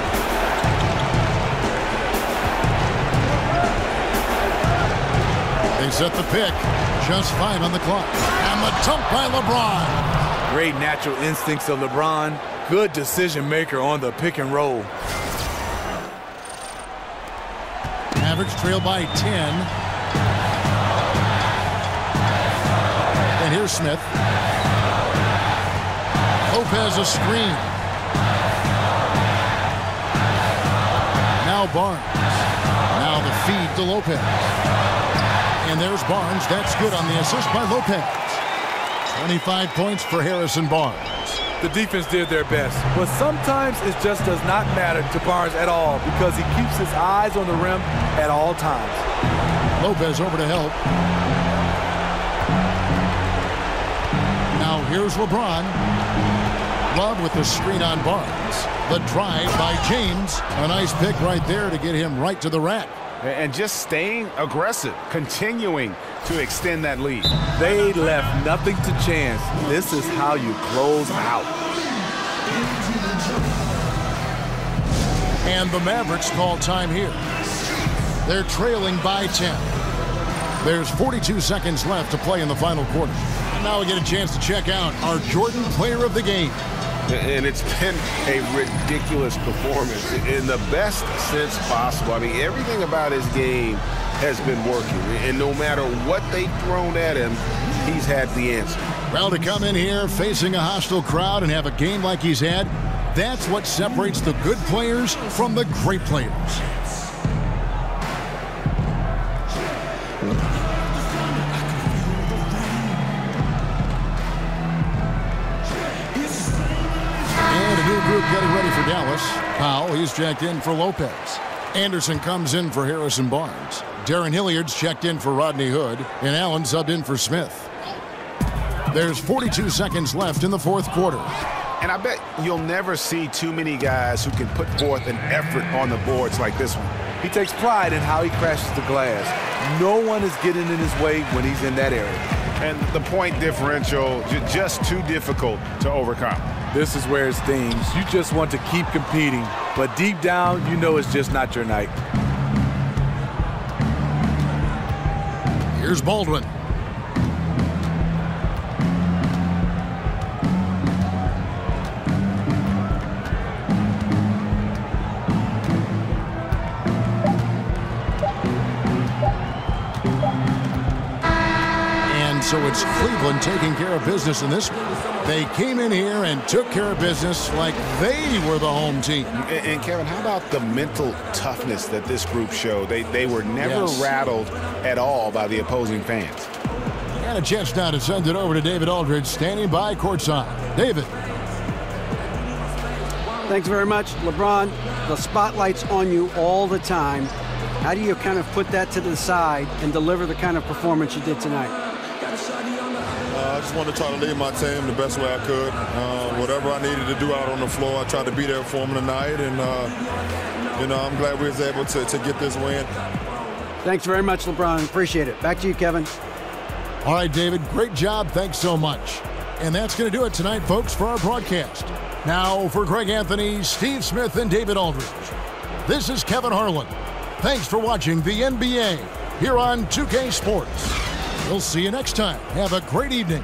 They set the pick. Just 5 on the clock. And the dunk by LeBron. Great natural instincts of LeBron. Good decision maker on the pick and roll. Mavericks trail by 10. And here's Smith. Lopez a screen. Now Barnes. Now the feed to Lopez. And there's Barnes. That's good on the assist by Lopez. 25 points for Harrison Barnes. The defense did their best, but sometimes it just does not matter to Barnes at all because he keeps his eyes on the rim at all times. Lopez over to help. Now here's LeBron. Love with the screen on Barnes. The drive by James. A nice pick right there to get him right to the rack. And just staying aggressive, continuing to extend that lead. They left nothing to chance. This is how you close out. And the Mavericks call time here. They're trailing by 10. There's 42 seconds left to play in the final quarter. And now we get a chance to check out our Jordan Player of the Game. And it's been a ridiculous performance in the best sense possible. I mean, everything about his game has been working. And no matter what they've thrown at him, he's had the answer. Well, to come in here facing a hostile crowd and have a game like he's had, that's what separates the good players from the great players. Getting ready for Dallas. Powell, he's checked in for Lopez. Anderson comes in for Harrison Barnes. Darren Hilliard's checked in for Rodney Hood. And Allen subbed in for Smith. There's 42 seconds left in the fourth quarter. And I bet you'll never see too many guys who can put forth an effort on the boards like this one. He takes pride in how he crashes the glass. No one is getting in his way when he's in that area. And the point differential, just too difficult to overcome. This is where it stings. You just want to keep competing, but deep down, you know it's just not your night. Here's Baldwin. So it's Cleveland taking care of business in this one. They came in here and took care of business like they were the home team. And Kevin, how about the mental toughness that this group showed? They were never rattled at all by the opposing fans. And a chance now to send it over to David Aldridge, standing by courtside. David. Thanks very much, LeBron. The spotlight's on you all the time. How do you kind of put that to the side and deliver the kind of performance you did tonight? I just wanted to try to lead my team the best way I could. Whatever I needed to do out on the floor, I tried to be there for them tonight. And, I'm glad we was able to get this win. Thanks very much, LeBron. Appreciate it. Back to you, Kevin. All right, David, great job. Thanks so much. And that's going to do it tonight, folks, for our broadcast. Now, for Greg Anthony, Steve Smith, and David Aldridge, this is Kevin Harlan. Thanks for watching the NBA here on 2K Sports. We'll see you next time. Have a great evening.